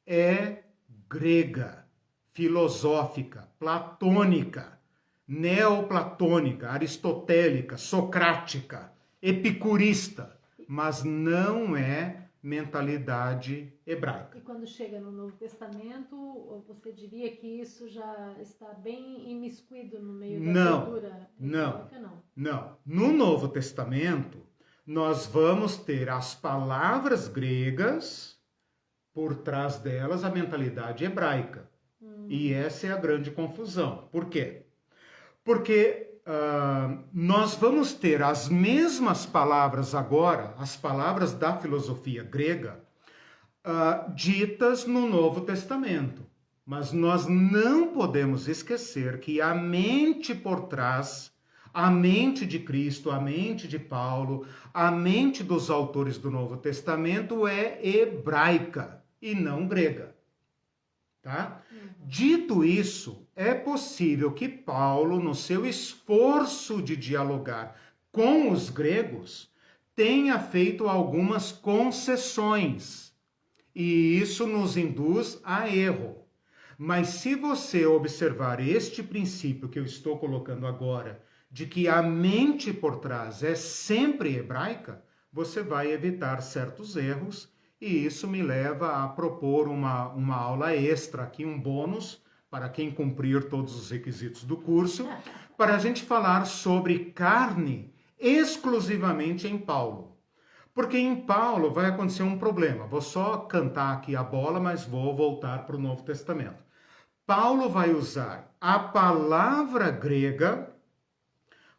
é grega, filosófica, platônica, neoplatônica, aristotélica, socrática, epicurista, mas não é mentalidade hebraica. E quando chega no Novo Testamento, você diria que isso já está bem imiscuído no meio da cultura hebraica? Não. No Novo Testamento, nós vamos ter as palavras gregas, por trás delas a mentalidade hebraica. E essa é a grande confusão. Por quê? Porque nós vamos ter as mesmas palavras agora, as palavras da filosofia grega, ditas no Novo Testamento. Mas nós não podemos esquecer que a mente por trás, a mente de Cristo, a mente de Paulo, a mente dos autores do Novo Testamento é hebraica e não grega. Tá? Dito isso, é possível que Paulo, no seu esforço de dialogar com os gregos, tenha feito algumas concessões. E isso nos induz a erro. Mas se você observar este princípio que eu estou colocando agora, de que a mente por trás é sempre hebraica, você vai evitar certos erros. E isso me leva a propor uma aula extra aqui, um bônus, para quem cumprir todos os requisitos do curso, para a gente falar sobre carne exclusivamente em Paulo. Porque em Paulo vai acontecer um problema. Vou só cantar aqui a bola, mas vou voltar para o Novo Testamento. Paulo vai usar a palavra grega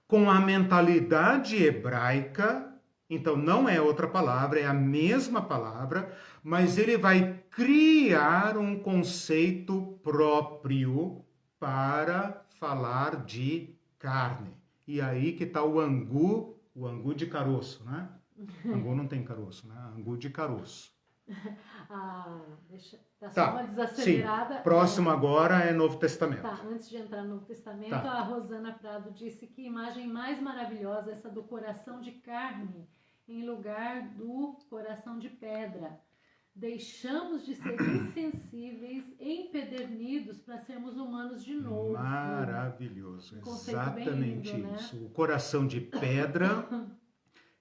com a mentalidade hebraica. Então, não é outra palavra, é a mesma palavra, mas ele vai criar um conceito próprio para falar de carne. E aí que está o angu de caroço, né? Angu não tem caroço, né? Angu de caroço. Tá só uma desacelerada. Sim. Próximo agora é Novo Testamento. Tá, antes de entrar no Novo Testamento, a Rosana Prado disse que imagem mais maravilhosa essa do coração de carne em lugar do coração de pedra. Deixamos de ser insensíveis, empedernidos para sermos humanos de novo. Maravilhoso, exatamente lindo, isso. Né? O coração de pedra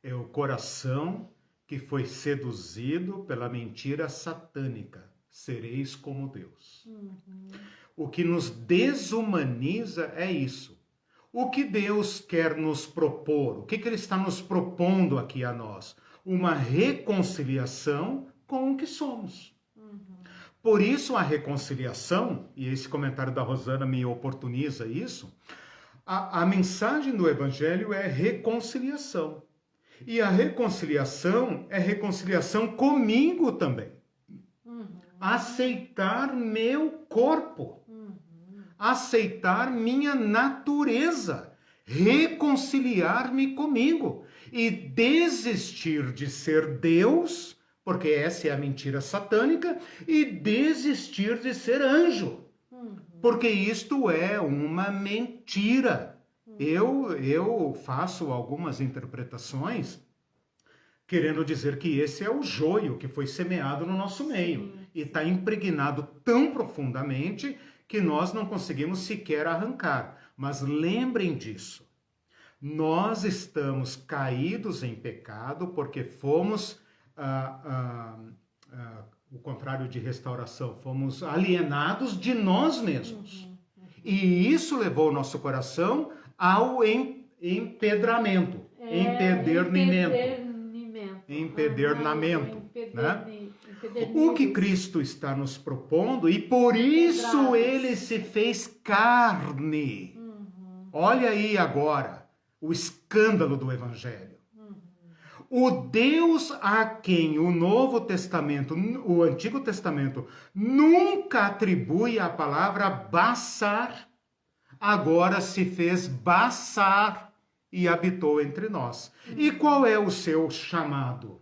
é o coração que foi seduzido pela mentira satânica. Sereis como Deus. O que nos desumaniza é isso. O que Deus quer nos propor? O que Ele está nos propondo aqui a nós? Uma reconciliação com o que somos. Por isso a reconciliação, e esse comentário da Rosana me oportuniza isso, a mensagem do Evangelho é reconciliação. E a reconciliação é reconciliação comigo também. Aceitar meu corpo. Aceitar minha natureza, reconciliar-me comigo e desistir de ser Deus, porque essa é a mentira satânica, e desistir de ser anjo, porque isto é uma mentira. Eu faço algumas interpretações querendo dizer que esse é o joio que foi semeado no nosso meio e está impregnado tão profundamente que nós não conseguimos sequer arrancar. Mas lembrem disso. Nós estamos caídos em pecado porque fomos, o contrário de restauração, fomos alienados de nós mesmos. E isso levou o nosso coração ao empedramento, empedernimento. empedernamento, né? O que Cristo está nos propondo, e por isso ele se fez carne. Olha aí agora o escândalo do Evangelho. O Deus a quem o Novo Testamento, o Antigo Testamento, nunca atribui a palavra basar, agora se fez basar e habitou entre nós. E qual é o seu chamado?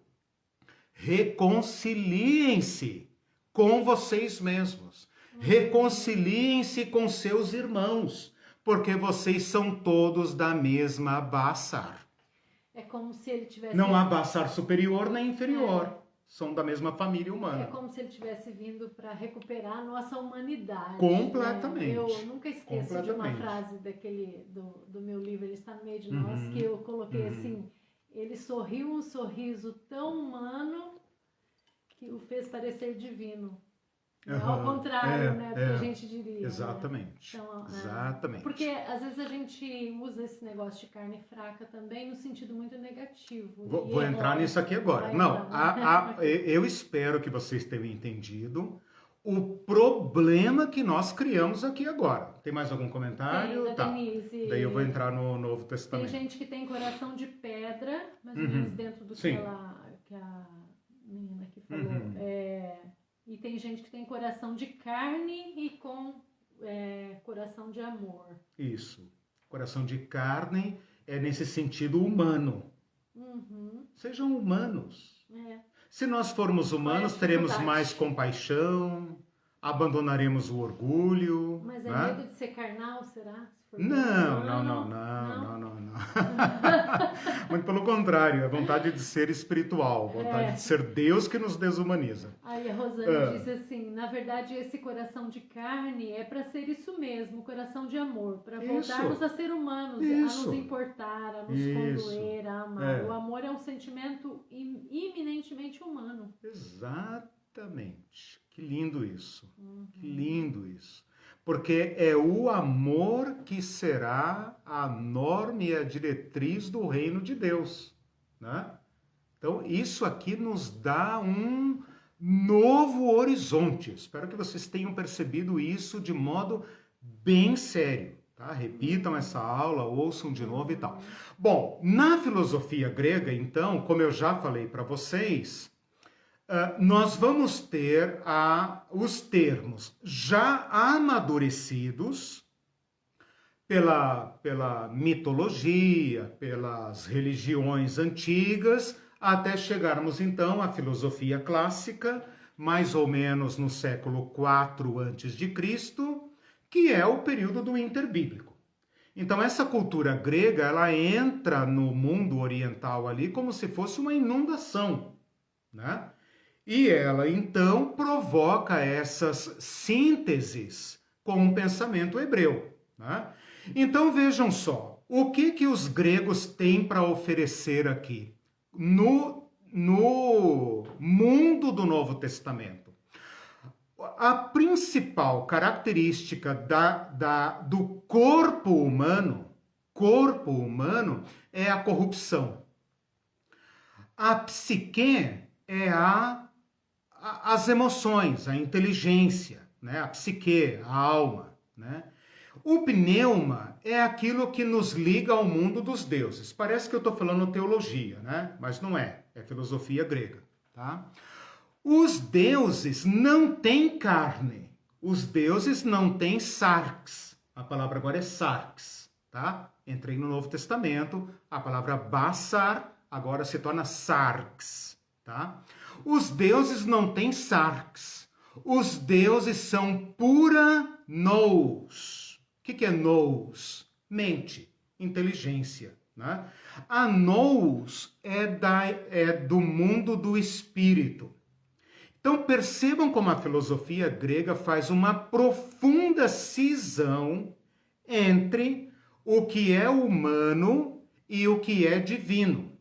Reconciliem-se com vocês mesmos. Reconciliem-se com seus irmãos, porque vocês são todos da mesma Bassar. É como se ele tivesse... Não há Bassar superior nem inferior. São da mesma família humana. É como se ele tivesse vindo para recuperar a nossa humanidade. Completamente. Né? Eu nunca esqueço de uma frase do meu livro, Ele Está no Meio de Nós, que eu coloquei assim: ele sorriu um sorriso tão humano que o fez parecer divino. Ao contrário, né? Que a gente diria. Exatamente. Né? Então, exatamente. Porque às vezes a gente usa esse negócio de carne fraca também no sentido muito negativo. Vou entrar nisso aqui agora. Não, eu espero que vocês tenham entendido o problema que nós criamos aqui agora. Tem mais algum comentário? Tem, tá. Denise. Daí eu vou entrar no Novo Testamento. Tem gente que tem coração de pedra, mais ou menos dentro do que a menina aqui falou. E tem gente que tem coração de carne e com coração de amor. Isso. Coração de carne é nesse sentido humano. Sejam humanos. Se nós formos humanos, teremos mais compaixão, abandonaremos o orgulho. Mas medo de ser carnal, será? Não. Muito pelo contrário, é vontade de ser espiritual, vontade de ser Deus que nos desumaniza. Aí a Rosana disse assim: na verdade, esse coração de carne é para ser isso mesmo, coração de amor, para voltarmos a ser humanos, a nos importar, a nos condoer, a amar. O amor é um sentimento eminentemente humano. Exatamente. Que lindo isso. Que lindo isso. Porque é o amor que será a norma e a diretriz do reino de Deus, né? Então, isso aqui nos dá um novo horizonte. Espero que vocês tenham percebido isso de modo bem sério, tá? Repitam essa aula, ouçam de novo e tal. Bom, na filosofia grega, então, como eu já falei para vocês, nós vamos ter os termos já amadurecidos pela mitologia, pelas religiões antigas, até chegarmos então à filosofia clássica, mais ou menos no século IV a.C., que é o período do interbíblico. Então essa cultura grega, ela entra no mundo oriental ali como se fosse uma inundação, né? E ela, então, provoca essas sínteses com o pensamento hebreu, né? Então, vejam só, o que os gregos têm para oferecer aqui no mundo do Novo Testamento? A principal característica do corpo humano é a corrupção. A psique é as emoções, a inteligência, né? A psique, a alma, né? O pneuma é aquilo que nos liga ao mundo dos deuses. Parece que eu estou falando teologia, né? Mas não é, é filosofia grega, tá? Os deuses não têm carne, os deuses não têm sarx. A palavra agora é sarx, tá? Entrei no Novo Testamento, a palavra basar agora se torna sarx, tá? Os deuses não têm sarx. Os deuses são pura nous. O que é nous? Mente, inteligência, né? A nous é do mundo do espírito. Então percebam como a filosofia grega faz uma profunda cisão entre o que é humano e o que é divino.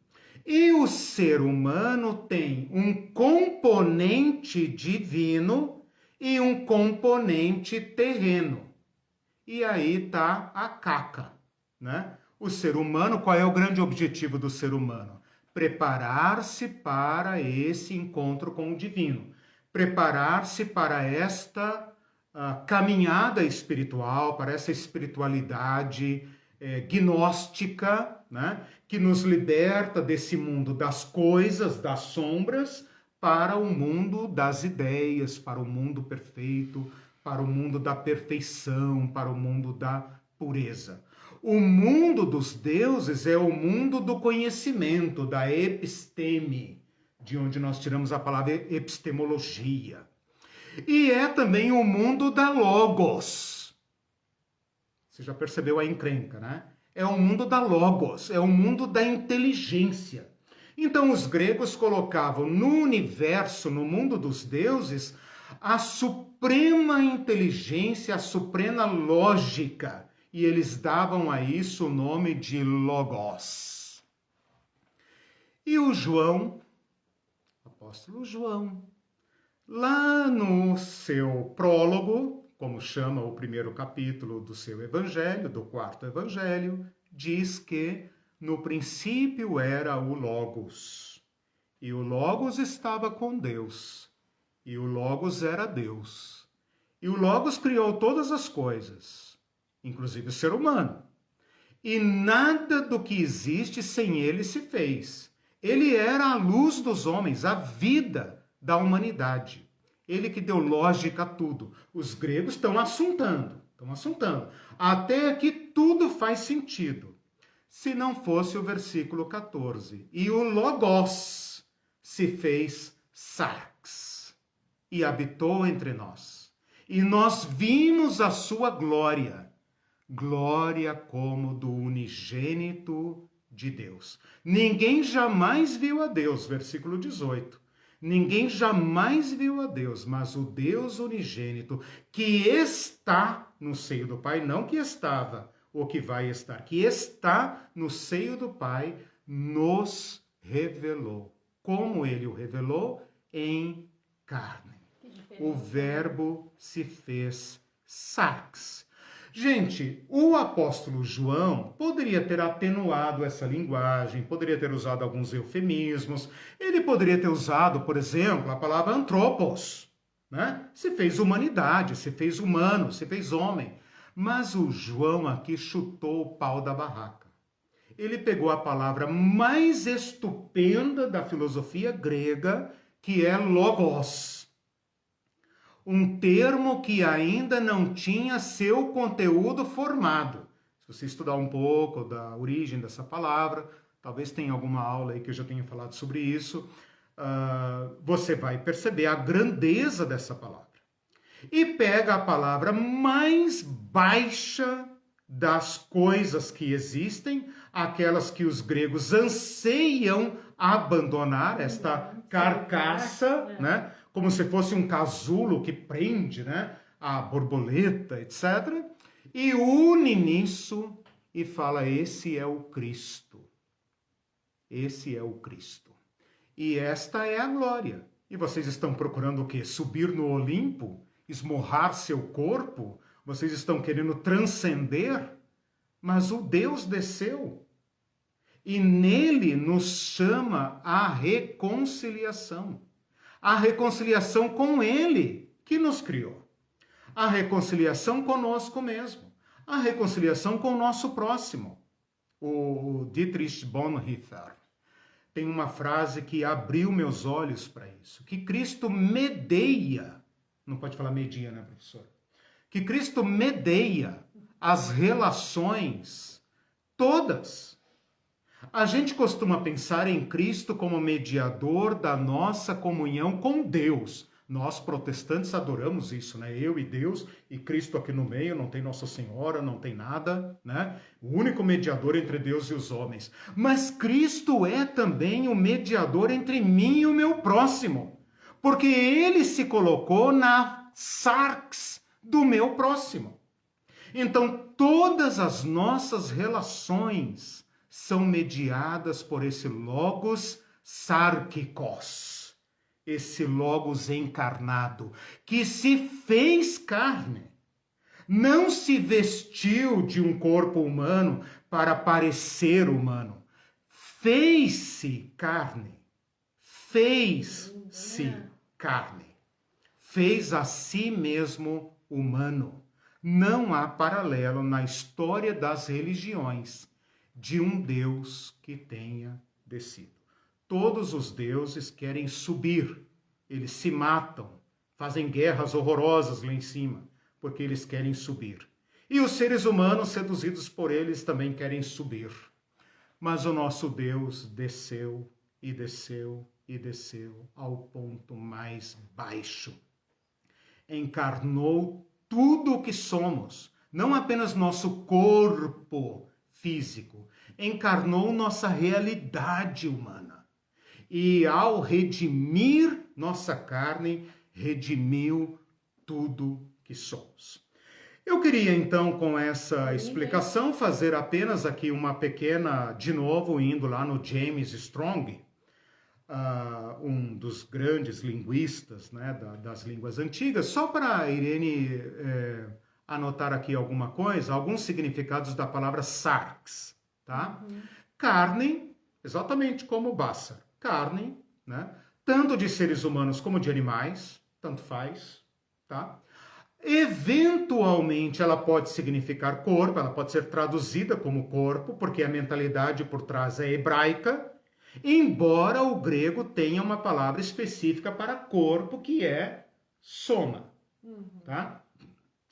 E o ser humano tem um componente divino e um componente terreno. E aí está a caca, né? O ser humano, qual é o grande objetivo do ser humano? preparar-se para esse encontro com o divino, preparar-se para esta caminhada espiritual, para essa espiritualidade gnóstica, né, que nos liberta desse mundo das coisas, das sombras, para o mundo das ideias, para o mundo perfeito, para o mundo da perfeição, para o mundo da pureza. O mundo dos deuses é o mundo do conhecimento, da episteme, de onde nós tiramos a palavra epistemologia. E é também o mundo da logos. Você já percebeu a encrenca, né? É o mundo da logos, é o mundo da inteligência. Então os gregos colocavam no universo, no mundo dos deuses, a suprema inteligência, a suprema lógica. E eles davam a isso o nome de logos. E o João, o apóstolo João, lá no seu prólogo, como chama o primeiro capítulo do seu evangelho, do quarto evangelho, diz que no princípio era o Logos, e o Logos estava com Deus, e o Logos era Deus. E o Logos criou todas as coisas, inclusive o ser humano. E nada do que existe sem ele se fez. Ele era a luz dos homens, a vida da humanidade. Ele que deu lógica a tudo. Os gregos estão assuntando, até que tudo faz sentido. Se não fosse o versículo 14. E o Logos se fez sarx e habitou entre nós. E nós vimos a sua glória, glória como do unigênito de Deus. Ninguém jamais viu a Deus, versículo 18. Ninguém jamais viu a Deus, mas o Deus unigênito, que está no seio do Pai, não que estava, ou que vai estar, que está no seio do Pai, nos revelou. Como ele o revelou? Em carne. O verbo se fez sarx. Gente, o apóstolo João poderia ter atenuado essa linguagem, poderia ter usado alguns eufemismos, ele poderia ter usado, por exemplo, a palavra antropos, né? Se fez humanidade, se fez humano, se fez homem. Mas o João aqui chutou o pau da barraca. Ele pegou a palavra mais estupenda da filosofia grega, que é logos. Um termo que ainda não tinha seu conteúdo formado. Se você estudar um pouco da origem dessa palavra, talvez tenha alguma aula aí que eu já tenha falado sobre isso, você vai perceber a grandeza dessa palavra. E pega a palavra mais baixa das coisas que existem, aquelas que os gregos anseiam abandonar, esta carcaça, né? Como se fosse um casulo que prende, né? A borboleta, etc. E une nisso e fala, esse é o Cristo. Esse é o Cristo. E esta é a glória. E vocês estão procurando o quê? Subir no Olimpo? Esmorrar seu corpo? Vocês estão querendo transcender? Mas o Deus desceu. E nele nos chama a reconciliação. A reconciliação com ele, que nos criou. A reconciliação conosco mesmo. A reconciliação com o nosso próximo. O Dietrich Bonhoeffer tem uma frase que abriu meus olhos para isso. Que Cristo medeia, não pode falar media, né, professor? Que Cristo medeia as relações todas. A gente costuma pensar em Cristo como mediador da nossa comunhão com Deus. Nós, protestantes, adoramos isso, né? Eu e Deus, e Cristo aqui no meio, não tem Nossa Senhora, não tem nada, né? O único mediador entre Deus e os homens. Mas Cristo é também o mediador entre mim e o meu próximo. Porque ele se colocou na sarx do meu próximo. Então, todas as nossas relações são mediadas por esse logos sárquicos, esse logos encarnado, que se fez carne, não se vestiu de um corpo humano para parecer humano, fez-se carne. Fez-se carne. Fez a si mesmo humano. Não há paralelo na história das religiões de um Deus que tenha descido. Todos os deuses querem subir, eles se matam, fazem guerras horrorosas lá em cima, porque eles querem subir. E os seres humanos, seduzidos por eles, também querem subir. Mas o nosso Deus desceu e desceu e desceu ao ponto mais baixo. Encarnou tudo o que somos, não apenas nosso corpo físico, encarnou nossa realidade humana. E ao redimir nossa carne, redimiu tudo que somos. Eu queria então, com essa explicação, fazer apenas aqui uma pequena, de novo, indo lá no James Strong, um dos grandes linguistas, né, das línguas antigas, só para a Irene anotar aqui alguma coisa, alguns significados da palavra sarx, tá? Carne, exatamente como Bassa, carne, né? Tanto de seres humanos como de animais, tanto faz, tá? Eventualmente ela pode significar corpo, ela pode ser traduzida como corpo, porque a mentalidade por trás é hebraica, embora o grego tenha uma palavra específica para corpo, que é soma, tá?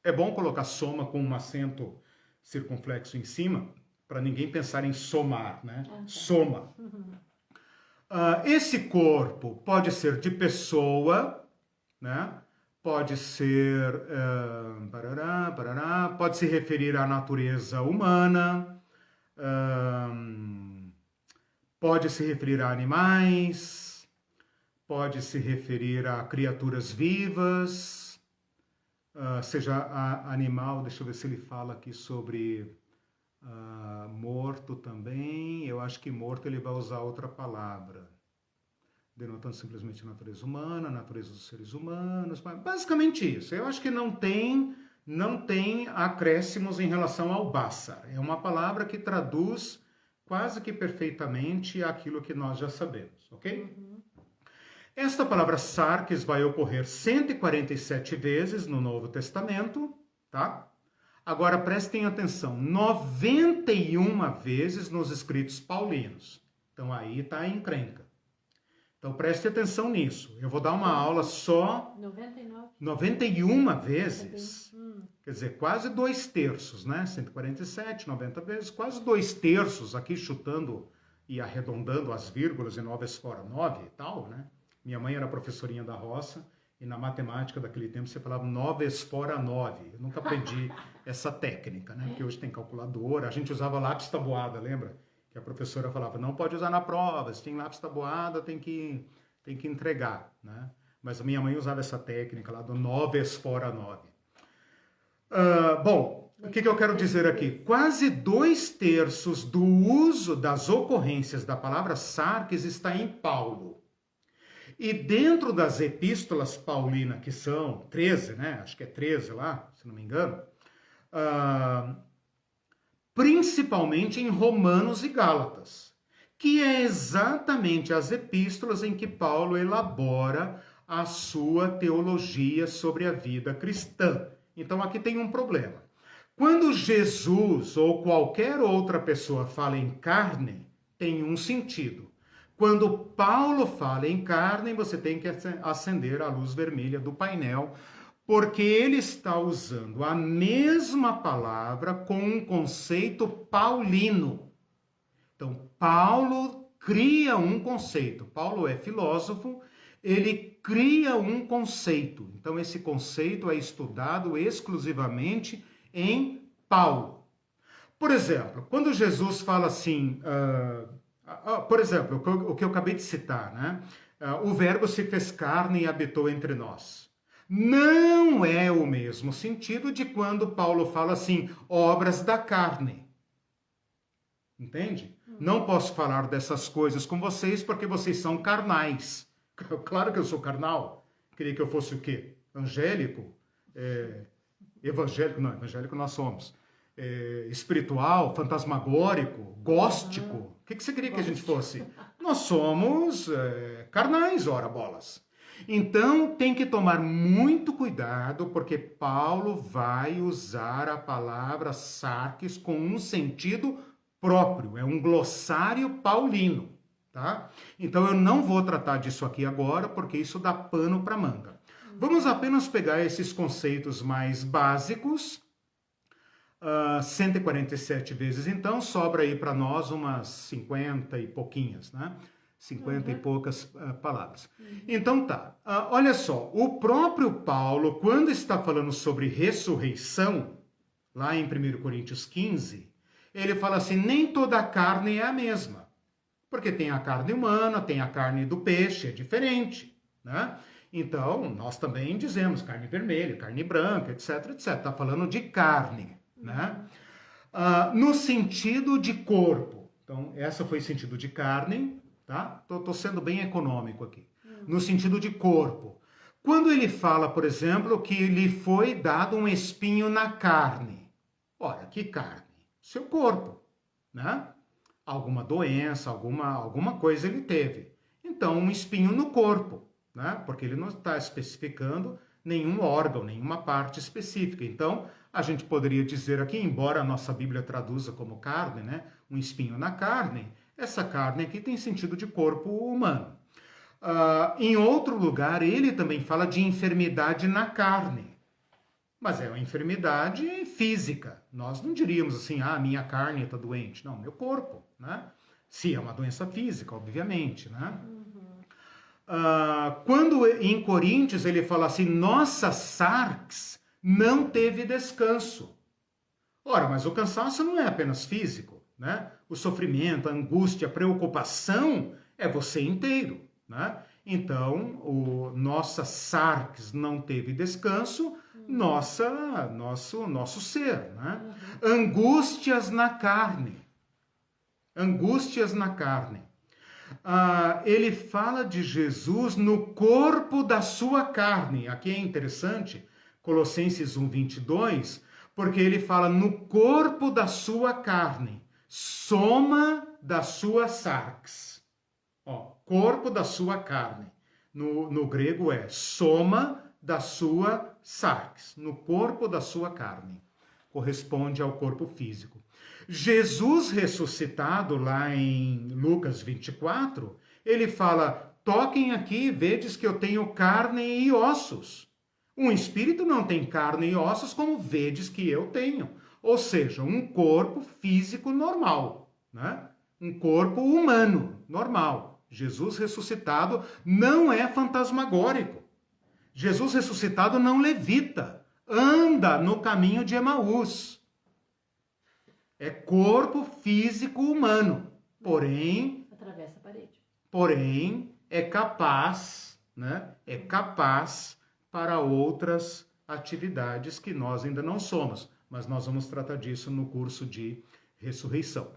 É bom colocar soma com um acento circunflexo em cima, para ninguém pensar em somar, né? Soma. Esse corpo pode ser de pessoa, né? Pode ser, pode se referir à natureza humana, pode se referir a animais, pode se referir a criaturas vivas, seja animal, deixa eu ver se ele fala aqui sobre morto também. Eu acho que morto ele vai usar outra palavra, denotando simplesmente a natureza humana, a natureza dos seres humanos, basicamente isso. Eu acho que não tem acréscimos em relação ao Bassa. É uma palavra que traduz quase que perfeitamente aquilo que nós já sabemos, ok? Esta palavra sarx vai ocorrer 147 vezes no Novo Testamento, tá? Agora prestem atenção, 91 vezes nos escritos paulinos. Então aí está a encrenca. Então preste atenção nisso. Eu vou dar uma aula só 91 vezes. Quer dizer, quase 2/3, né? 147, 90 vezes, quase 2/3 aqui chutando e arredondando as vírgulas e 9 fora 9 e tal, né? Minha mãe era professorinha da roça e na matemática daquele tempo você falava 9 fora 9. Eu nunca aprendi essa técnica, né? Porque hoje tem calculadora, a gente usava lápis tabuada, lembra? Que a professora falava, não pode usar na prova, se tem lápis tabuada, tem que entregar, né? Mas a minha mãe usava essa técnica lá do 9 fora 9. Bom, o que eu quero dizer aqui? Quase 2/3 do uso das ocorrências da palavra sarx está em Paulo. E dentro das epístolas paulinas, que são 13, né? Acho que é 13 lá, se não me engano, principalmente em Romanos e Gálatas, que é exatamente as epístolas em que Paulo elabora a sua teologia sobre a vida cristã. Então aqui tem um problema. Quando Jesus ou qualquer outra pessoa fala em carne, tem um sentido. Quando Paulo fala em carne, você tem que acender a luz vermelha do painel, porque ele está usando a mesma palavra com um conceito paulino. Então, Paulo cria um conceito. Paulo é filósofo, ele cria um conceito. Então, esse conceito é estudado exclusivamente em Paulo. Por exemplo, quando Jesus fala assim, por exemplo, o que eu acabei de citar, né? O verbo se fez carne e habitou entre nós. Não é o mesmo sentido de quando Paulo fala assim, obras da carne. Entende? Não posso falar dessas coisas com vocês porque vocês são carnais. Claro que eu sou carnal. Queria que eu fosse o quê? Angélico? Evangélico? Não, evangélico nós somos. espiritual, fantasmagórico, góstico. O que você queria que a gente fosse? Nós somos carnais, ora bolas. Então tem que tomar muito cuidado, porque Paulo vai usar a palavra sarx com um sentido próprio, é um glossário paulino, tá? Então eu não vou tratar disso aqui agora, porque isso dá pano para manga. Vamos apenas pegar esses conceitos mais básicos, 147 vezes, então sobra aí para nós umas 50 e pouquinhas, né? 50 e poucas palavras. Então tá, olha só, o próprio Paulo, quando está falando sobre ressurreição, lá em 1 Coríntios 15, ele fala assim, nem toda a carne é a mesma. Porque tem a carne humana, tem a carne do peixe, é diferente, né? Então, nós também dizemos carne vermelha, carne branca, etc, etc. Está falando de carne, né? No sentido de corpo. Então, essa foi o sentido de carne, tá? Tô sendo bem econômico aqui. No sentido de corpo. Quando ele fala, por exemplo, que lhe foi dado um espinho na carne. Ora, que carne? Seu corpo, né? Alguma doença, alguma coisa ele teve. Então, um espinho no corpo, né? Porque ele não está especificando nenhum órgão, nenhuma parte específica. Então, a gente poderia dizer aqui, embora a nossa Bíblia traduza como carne, né? Um espinho na carne, essa carne aqui tem sentido de corpo humano. Em outro lugar, ele também fala de enfermidade na carne. Mas é uma enfermidade física. Nós não diríamos assim, minha carne está doente. Não, meu corpo, né? Se é uma doença física, obviamente, né? Quando em Coríntios ele fala assim, nossa sarx não teve descanso. Ora, mas o cansaço não é apenas físico, né? O sofrimento, a angústia, a preocupação é você inteiro, né? Então, nossa sarx não teve descanso, nosso ser, né? Angústias na carne. Angústias na carne. Ele fala de Jesus no corpo da sua carne. Aqui é interessante, Colossenses 1:22, porque ele fala no corpo da sua carne, soma da sua sarx. Corpo da sua carne. No grego é soma da sua sarx, no corpo da sua carne. Corresponde ao corpo físico. Jesus ressuscitado, lá em Lucas 24, ele fala, toquem aqui, vedes que eu tenho carne e ossos. Um espírito não tem carne e ossos, como vedes que eu tenho. Ou seja, um corpo físico normal, né? Um corpo humano normal. Jesus ressuscitado não é fantasmagórico. Jesus ressuscitado não levita, anda no caminho de Emaús. É corpo físico humano, porém... Atravessa a parede. Porém, é capaz, né? É capaz para outras atividades que nós ainda não somos. Mas nós vamos tratar disso no curso de ressurreição.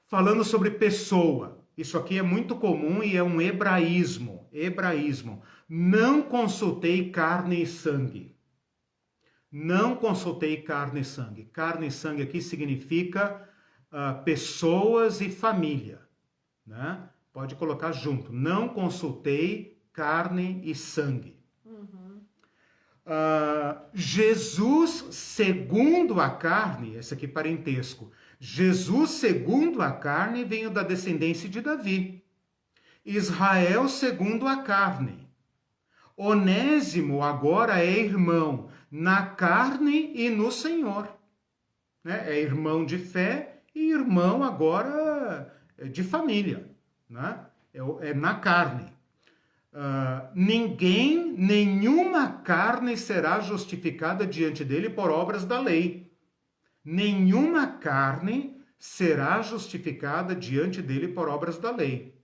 Falando sobre pessoa, isso aqui é muito comum e é um hebraísmo. Hebraísmo. Não consultei carne e sangue. Não consultei carne e sangue. Carne e sangue aqui significa pessoas e família, né? Pode colocar junto. Não consultei carne e sangue. Jesus segundo a carne, esse aqui parentesco. Jesus segundo a carne veio da descendência de Davi. Israel segundo a carne. Onésimo agora é irmão na carne e no Senhor. Né? É irmão de fé e irmão agora de família. Né? É na carne. Nenhuma carne será justificada diante dele por obras da lei. Nenhuma carne será justificada diante dele por obras da lei.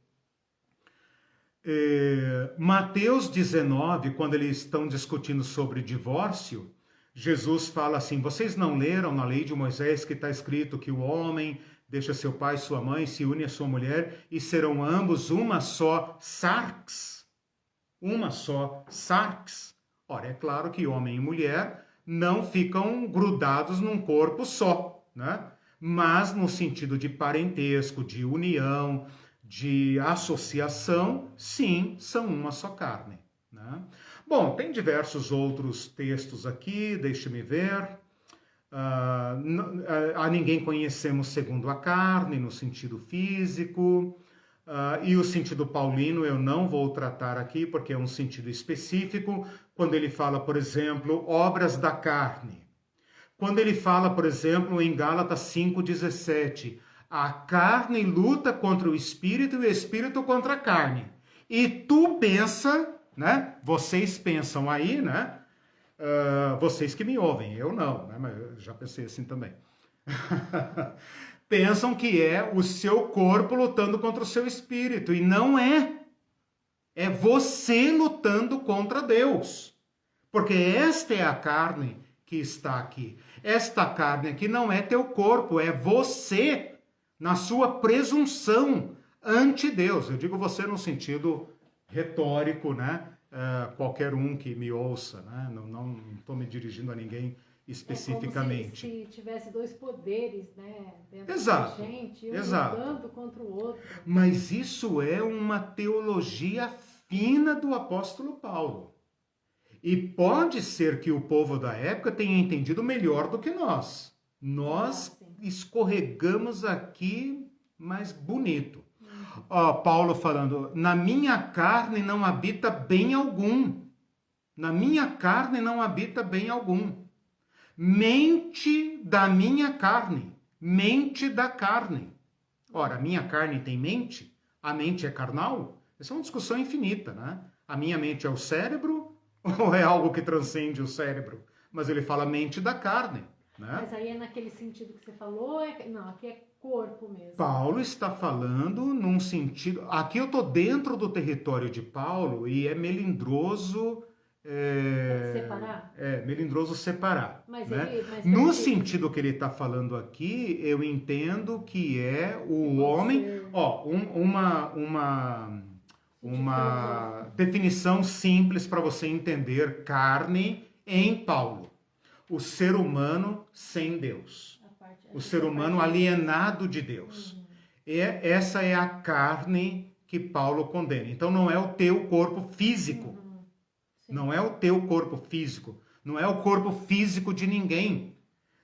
Mateus 19, quando eles estão discutindo sobre divórcio, Jesus fala assim, vocês não leram na lei de Moisés que está escrito que o homem deixa seu pai e sua mãe, se une à sua mulher e serão ambos uma só sarx? Uma só sarx? Ora, é claro que homem e mulher não ficam grudados num corpo só, né? Mas no sentido de parentesco, de união, de associação, sim, são uma só carne, né? Bom, tem diversos outros textos aqui, deixe-me ver. A ninguém conhecemos segundo a carne, no sentido físico. E o sentido paulino eu não vou tratar aqui, porque é um sentido específico, quando ele fala, por exemplo, obras da carne. Quando ele fala, por exemplo, em Gálatas 5,17, a carne luta contra o espírito e o espírito contra a carne. E tu pensa, né? Vocês pensam aí, né? Vocês que me ouvem, eu não, né? Mas eu já pensei assim também. Pensam que é o seu corpo lutando contra o seu espírito, e não é. É você lutando contra Deus. Porque esta é a carne que está aqui. Esta carne aqui não é teu corpo, é você na sua presunção ante Deus. Eu digo você no sentido retórico, né? Qualquer um que me ouça, né? Não estou me dirigindo a ninguém especificamente. É como se tivesse dois poderes, né? Dentro Exato, da gente, exato. lutando contra o outro. Mas isso é uma teologia fina do apóstolo Paulo. E pode ser que o povo da época tenha entendido melhor do que nós. Nós escorregamos aqui, mas bonito. Paulo falando, na minha carne não habita bem algum. Na minha carne não habita bem algum. Mente da minha carne. Mente da carne. Ora, a minha carne tem mente? A mente é carnal? Essa é uma discussão infinita, né? A minha mente é o cérebro ou é algo que transcende o cérebro? Mas ele fala mente da carne, né? Mas aí é naquele sentido que você falou? Não, aqui é corpo mesmo. Paulo está falando num sentido... Aqui eu estou dentro do território de Paulo e é melindroso... Separar? Melindroso separar. Mas né? mas no sentido que ele está falando aqui, eu entendo que é o homem... Uma definição simples para você entender carne em Paulo. O ser humano sem Deus. O ser humano alienado de Deus. Essa é a carne que Paulo condena. Então não é o teu corpo físico. Não é o teu corpo físico. Não é o corpo físico de ninguém.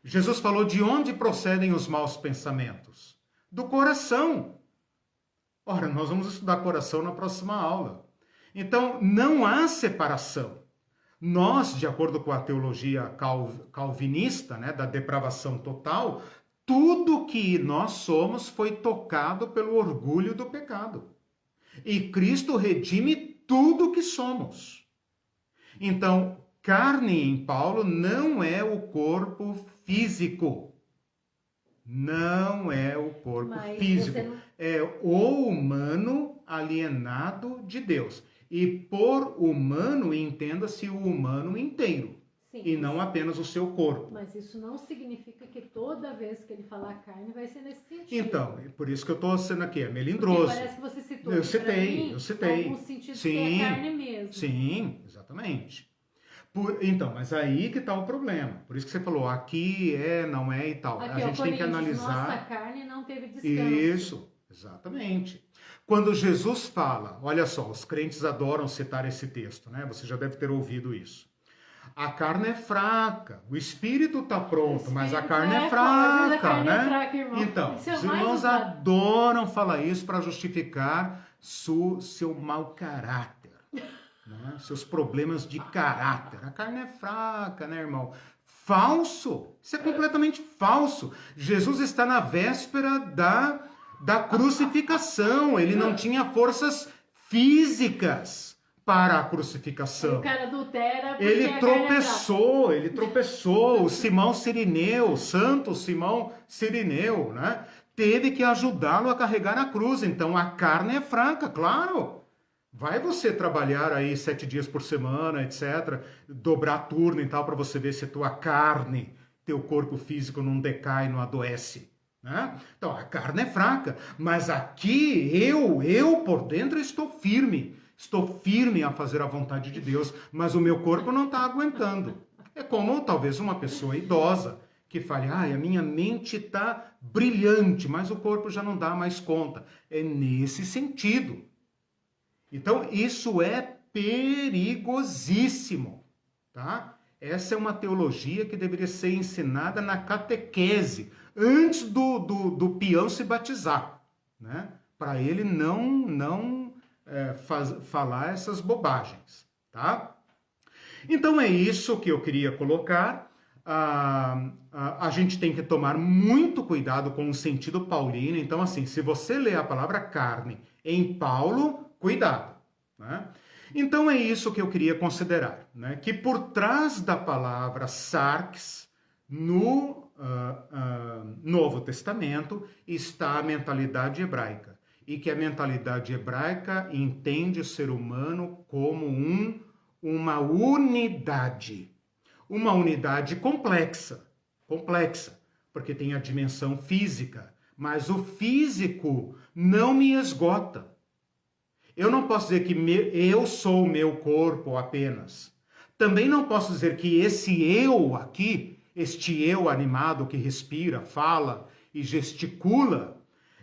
Jesus falou de onde procedem os maus pensamentos? Do coração. Ora, nós vamos estudar coração na próxima aula. Então, não há separação. Nós, de acordo com a teologia calvinista, né, da depravação total, tudo que nós somos foi tocado pelo orgulho do pecado. E Cristo redime tudo que somos. Então, carne em Paulo não é o corpo físico. Não é o corpo físico. É o humano alienado de Deus. E por humano, entenda-se o humano inteiro. Sim, e não apenas o seu corpo. Mas isso não significa que toda vez que ele falar carne vai ser nesse sentido. Então, por isso que eu estou sendo aqui, é melindroso. Porque parece que você citou. Eu citei. Alguns sentidos que é carne mesmo. Sim, exatamente. Então, mas aí que está o problema. Por isso que você falou, aqui não é e tal. Aqui, a gente tem que analisar. Nossa carne não teve descanso. Isso, exatamente. Quando Jesus fala, olha só, os crentes adoram citar esse texto, né? Você já deve ter ouvido isso. A carne é fraca, o espírito está pronto, mas a carne é fraca, né? Fraca, irmão. Então, os irmãos adoram falar isso para justificar seu mau caráter. Né? Seus problemas de caráter. A carne é fraca, né, irmão? Falso. Isso é completamente falso. Jesus está na véspera da crucificação. Ele não tinha forças físicas para a crucificação. O cara adultera porque ele tropeçou. O Simão Cirineu, Santo Simão Cirineu, né? Teve que ajudá-lo a carregar a cruz. Então a carne é fraca, claro. Vai você trabalhar aí 7 dias por semana, etc. Dobrar turno e tal, para você ver se a tua carne, teu corpo físico não decai, não adoece. Né? Então, a carne é fraca. Mas aqui, eu por dentro estou firme. Estou firme a fazer a vontade de Deus. Mas o meu corpo não está aguentando. É como talvez uma pessoa idosa que fale, a minha mente está brilhante, mas o corpo já não dá mais conta. É nesse sentido. Então, isso é perigosíssimo, tá? Essa é uma teologia que deveria ser ensinada na catequese, antes do peão se batizar, né? Para ele não falar essas bobagens, tá? Então é isso que eu queria colocar. A gente tem que tomar muito cuidado com o sentido paulino. Então, assim, se você lê a palavra carne em Paulo, cuidado, né? Então é isso que eu queria considerar, né? Que por trás da palavra sarx, no Novo Testamento, está a mentalidade hebraica. E que a mentalidade hebraica entende o ser humano como uma unidade. Uma unidade complexa, porque tem a dimensão física, mas o físico não me esgota. Eu não posso dizer que eu sou o meu corpo apenas. Também não posso dizer que esse eu aqui, este eu animado que respira, fala e gesticula,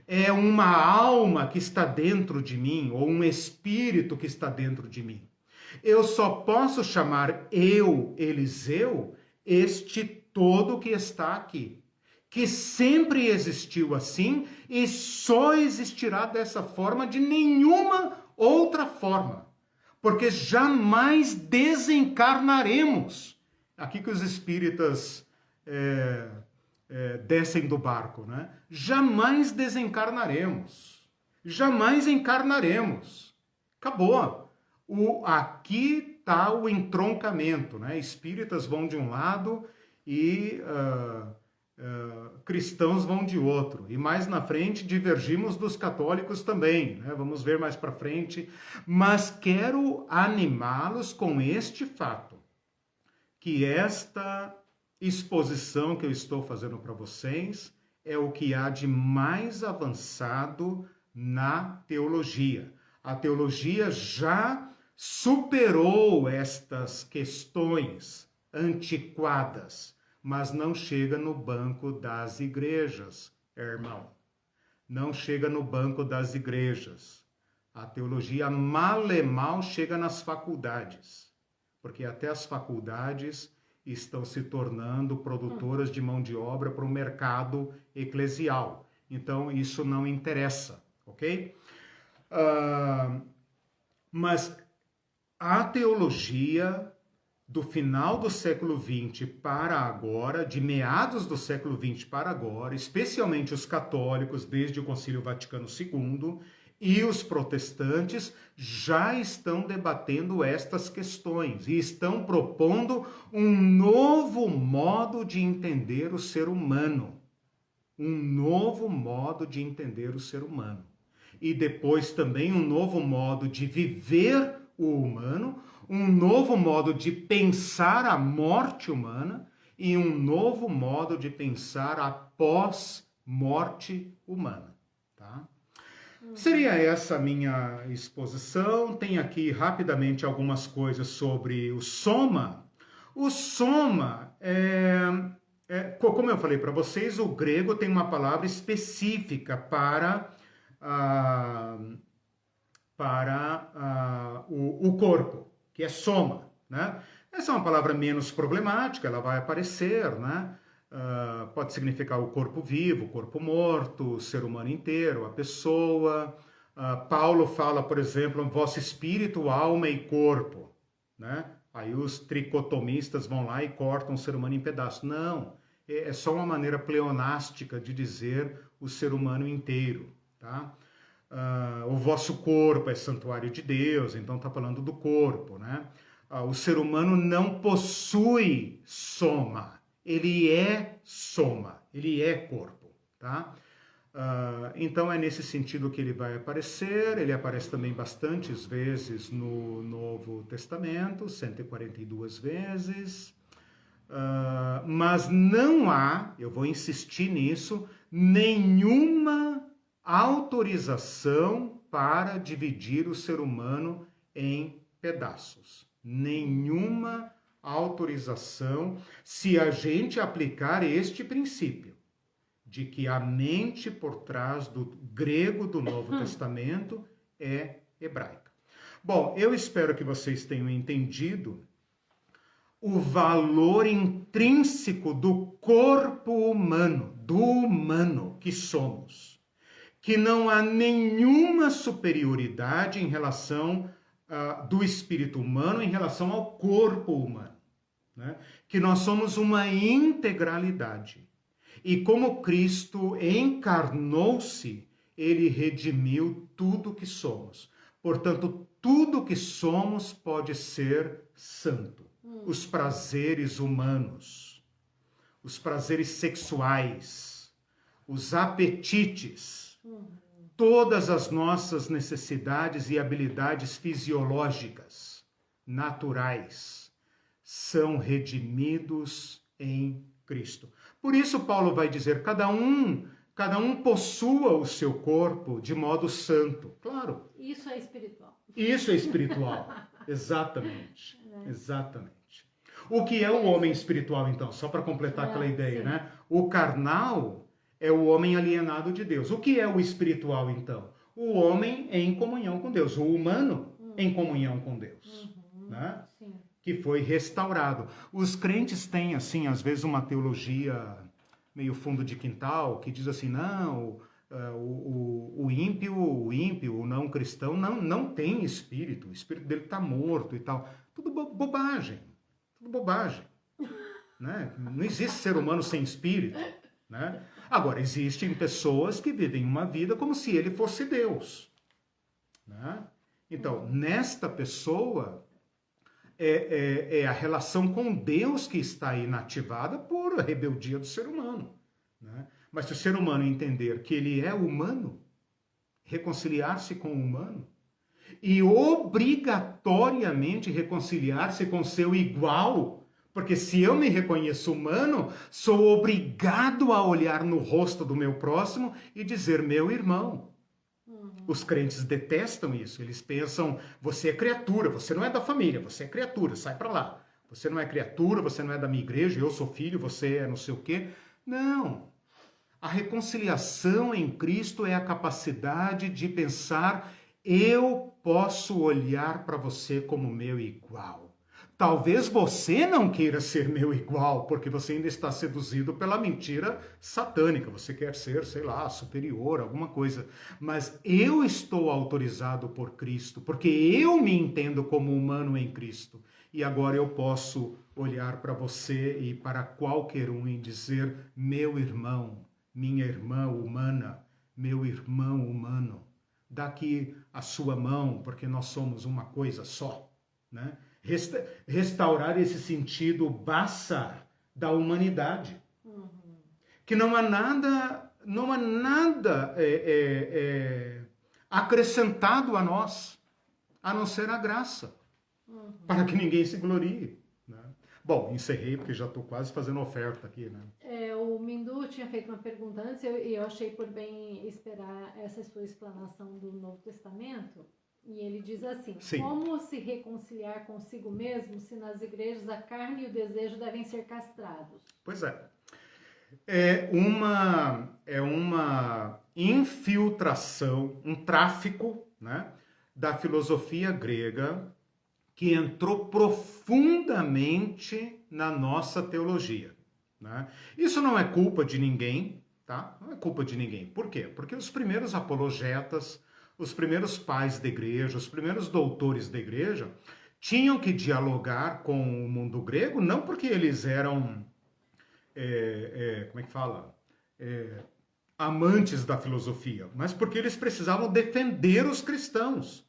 é uma alma que está dentro de mim, ou um espírito que está dentro de mim. Eu só posso chamar eu, Eliseu, este todo que está aqui, que sempre existiu assim e só existirá dessa forma, de nenhuma outra forma, porque jamais desencarnaremos. Aqui que os espíritas descem do barco, né? Jamais desencarnaremos, jamais encarnaremos. Acabou. Aqui está o entroncamento, né? Espíritas vão de um lado e cristãos vão de outro. E mais na frente divergimos dos católicos também, né? Vamos ver mais para frente. Mas quero animá-los com este fato, que esta exposição que eu estou fazendo para vocês é o que há de mais avançado na teologia. A teologia já superou estas questões antiquadas, mas não chega no banco das igrejas, irmão. Não chega no banco das igrejas. A teologia mal e mal chega nas faculdades, porque até as faculdades estão se tornando produtoras de mão de obra para o mercado eclesial. Então, isso não interessa, ok? Mas a teologia do final do século XX para agora, de meados do século XX para agora, especialmente os católicos, desde o Concílio Vaticano II, e os protestantes já estão debatendo estas questões e estão propondo um novo modo de entender o ser humano. Um novo modo de entender o ser humano. E depois também um novo modo de viver o humano, um novo modo de pensar a morte humana e um novo modo de pensar a pós-morte humana, tá? Seria essa a minha exposição. Tem aqui rapidamente algumas coisas sobre o soma. O soma como eu falei para vocês, o grego tem uma palavra específica para o corpo, que é soma, né? Essa é uma palavra menos problemática, ela vai aparecer, né? Pode significar o corpo vivo, o corpo morto, o ser humano inteiro, a pessoa. Paulo fala, por exemplo, vosso espírito, alma e corpo, né? Aí os tricotomistas vão lá e cortam o ser humano em pedaços. Não, é só uma maneira pleonástica de dizer o ser humano inteiro, tá? O vosso corpo é santuário de Deus, então está falando do corpo, né? O ser humano não possui soma, ele é soma, ele é corpo, tá? Então é nesse sentido que ele vai aparecer. Ele aparece também bastantes vezes no Novo Testamento, 142 vezes, mas não há, eu vou insistir nisso, nenhuma autorização para dividir o ser humano em pedaços. Nenhuma autorização se a gente aplicar este princípio de que a mente por trás do grego do Novo Testamento é hebraica. Bom, eu espero que vocês tenham entendido o valor intrínseco do corpo humano, do humano que somos, que não há nenhuma superioridade em relação do espírito humano em relação ao corpo humano, né? Que nós somos uma integralidade. E como Cristo encarnou-se, ele redimiu tudo que somos. Portanto, tudo que somos pode ser santo. Os prazeres humanos, os prazeres sexuais, os apetites, todas as nossas necessidades e habilidades fisiológicas, naturais, são redimidos em Cristo. Por isso Paulo vai dizer, cada um possua o seu corpo de modo santo. Claro. Isso é espiritual. Isso é espiritual. Exatamente. Exatamente. O que é o homem espiritual, então? Só para completar aquela ideia, né? O carnal é o homem alienado de Deus. O que é o espiritual, então? O homem em comunhão com Deus. O humano em comunhão com Deus. Né? Sim. Que foi restaurado. Os crentes têm, assim, às vezes uma teologia meio fundo de quintal, que diz assim, não, o ímpio, o não cristão, não tem espírito. O espírito dele está morto e tal. Tudo bobagem. Tudo bobagem. Né? Não existe ser humano sem espírito. Né? Agora, existem pessoas que vivem uma vida como se ele fosse Deus. Né? Então, nesta pessoa, é a relação com Deus que está inativada por rebeldia do ser humano. Né? Mas se o ser humano entender que ele é humano, reconciliar-se com o humano, e obrigatoriamente reconciliar-se com seu igual, porque se eu me reconheço humano, sou obrigado a olhar no rosto do meu próximo e dizer, meu irmão. Os crentes detestam isso, eles pensam, você é criatura, você não é da família, você é criatura, sai pra lá. Você não é criatura, você não é da minha igreja, eu sou filho, você é não sei o quê. Não. A reconciliação em Cristo é a capacidade de pensar, eu posso olhar para você como meu igual. Talvez você não queira ser meu igual, porque você ainda está seduzido pela mentira satânica. Você quer ser, sei lá, superior, alguma coisa. Mas eu estou autorizado por Cristo, porque eu me entendo como humano em Cristo. E agora eu posso olhar para você e para qualquer um e dizer, meu irmão, minha irmã humana, meu irmão humano, dá aqui a sua mão, porque nós somos uma coisa só, né? Restaurar esse sentido baçar da humanidade. Que não há nada acrescentado a nós, a não ser a graça, para que ninguém se glorie. Né? Bom, encerrei porque já estou quase fazendo oferta aqui. Né? O Mindu tinha feito uma pergunta antes e eu achei por bem esperar essa sua explanação do Novo Testamento. E ele diz assim, Sim. Como se reconciliar consigo mesmo se nas igrejas a carne e o desejo devem ser castrados? Pois é. É uma infiltração, um tráfico, né, da filosofia grega que entrou profundamente na nossa teologia. Né? Isso não é culpa de ninguém, tá? Não é culpa de ninguém. Por quê? Porque os primeiros apologetas, os primeiros pais da igreja, os primeiros doutores da igreja, tinham que dialogar com o mundo grego, não porque eles eram, como é que fala? Amantes da filosofia, mas porque eles precisavam defender os cristãos.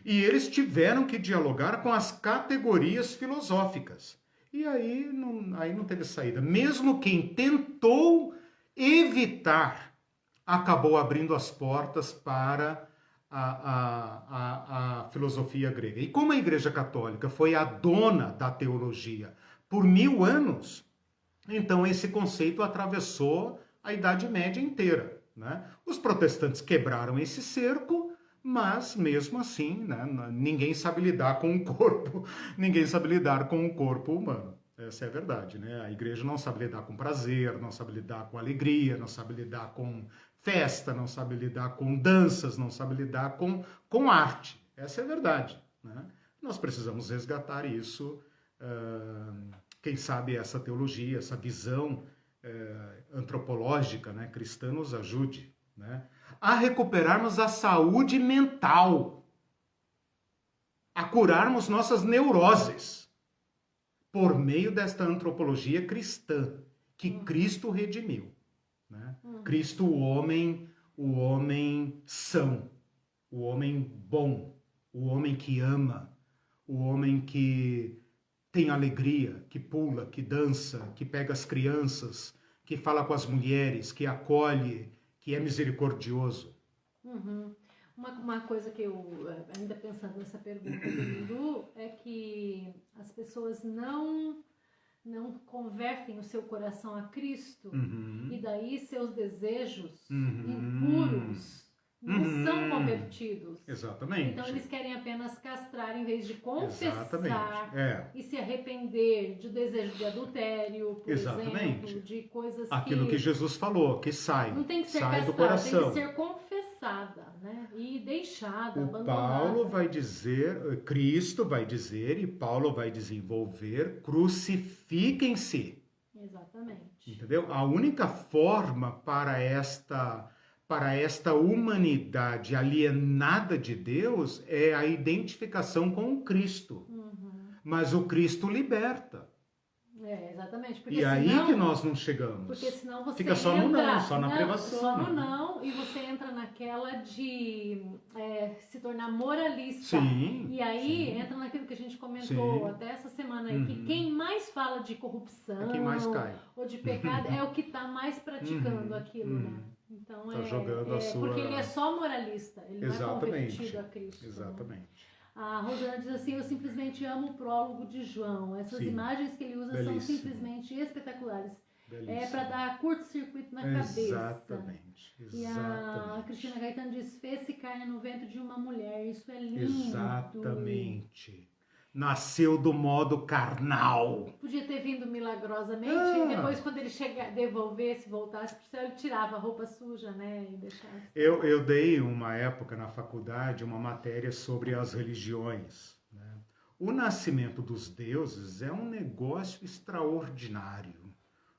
E eles tiveram que dialogar com as categorias filosóficas. E aí não teve saída. Mesmo quem tentou evitar, acabou abrindo as portas para a filosofia grega. E como a Igreja Católica foi a dona da teologia por 1000 anos, então esse conceito atravessou a Idade Média inteira. Né? Os protestantes quebraram esse cerco, mas mesmo assim, né, ninguém sabe lidar com o corpo, ninguém sabe lidar com o corpo humano. Essa é a verdade, né? A igreja não sabe lidar com prazer, não sabe lidar com alegria, não sabe lidar com festa, não sabe lidar com danças, não sabe lidar com arte. Essa é a verdade, né? Nós precisamos resgatar isso, quem sabe essa teologia, essa visão antropológica, né, cristã nos ajude, né, a recuperarmos a saúde mental, a curarmos nossas neuroses, por meio desta antropologia cristã, que Cristo redimiu. Né? Cristo, o homem são, o homem bom, o homem que ama, o homem que tem alegria, que pula, que dança, que pega as crianças, que fala com as mulheres, que acolhe, que é misericordioso. Uhum. Uma coisa que eu, ainda pensando nessa pergunta do Lindu, é que as pessoas não convertem o seu coração a Cristo, e daí seus desejos impuros não são convertidos. Exatamente. Então eles querem apenas castrar em vez de confessar e se arrepender de desejo de adultério, por exemplo, de coisas aquilo que Jesus falou, que sai, não tem que ser sai castrado, do coração. tem que ser confessada, né? E deixada, abandonada. Paulo vai dizer, Cristo vai dizer e Paulo vai desenvolver: crucifiquem-se. Exatamente. Entendeu? A única forma para esta humanidade alienada de Deus é a identificação com o Cristo. Mas o Cristo liberta. Exatamente. Porque aí senão, que nós não chegamos. Porque senão você fica só no não, só na privação. Só no não, e você entra naquela de se tornar moralista. Sim. E aí entra naquilo que a gente comentou até essa semana aí, que quem mais fala de corrupção quem mais cai. Ou de pecado é o que está mais praticando aquilo, né? Então tá jogando a sua... porque ele é só moralista, ele não é convertido a Cristo. Exatamente. Né? A Rosana diz assim: eu simplesmente amo o prólogo de João. Essas imagens que ele usa são simplesmente espetaculares. É para dar curto-circuito na cabeça. Exatamente. E a Cristina Gaetano diz: fez-se carne no ventre de uma mulher. Isso é lindo. Exatamente. Nasceu do modo carnal. Podia ter vindo milagrosamente, e depois quando ele devolvesse, voltasse pro céu, ele tirava a roupa suja, né, e deixasse. Eu dei uma época na faculdade uma matéria sobre as religiões. Né? O nascimento dos deuses é um negócio extraordinário.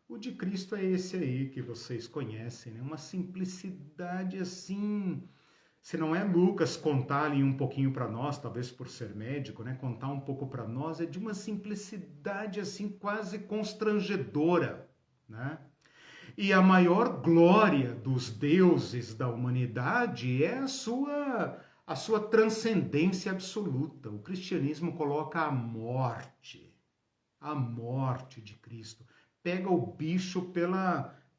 O de Cristo é esse aí que vocês conhecem, né? Uma simplicidade assim... Se não é Lucas contar ali um pouquinho para nós, talvez por ser médico, né, contar um pouco para nós, é de uma simplicidade assim quase constrangedora, né? E a maior glória dos deuses da humanidade é a sua transcendência absoluta. O cristianismo coloca a morte de Cristo. Pega o bicho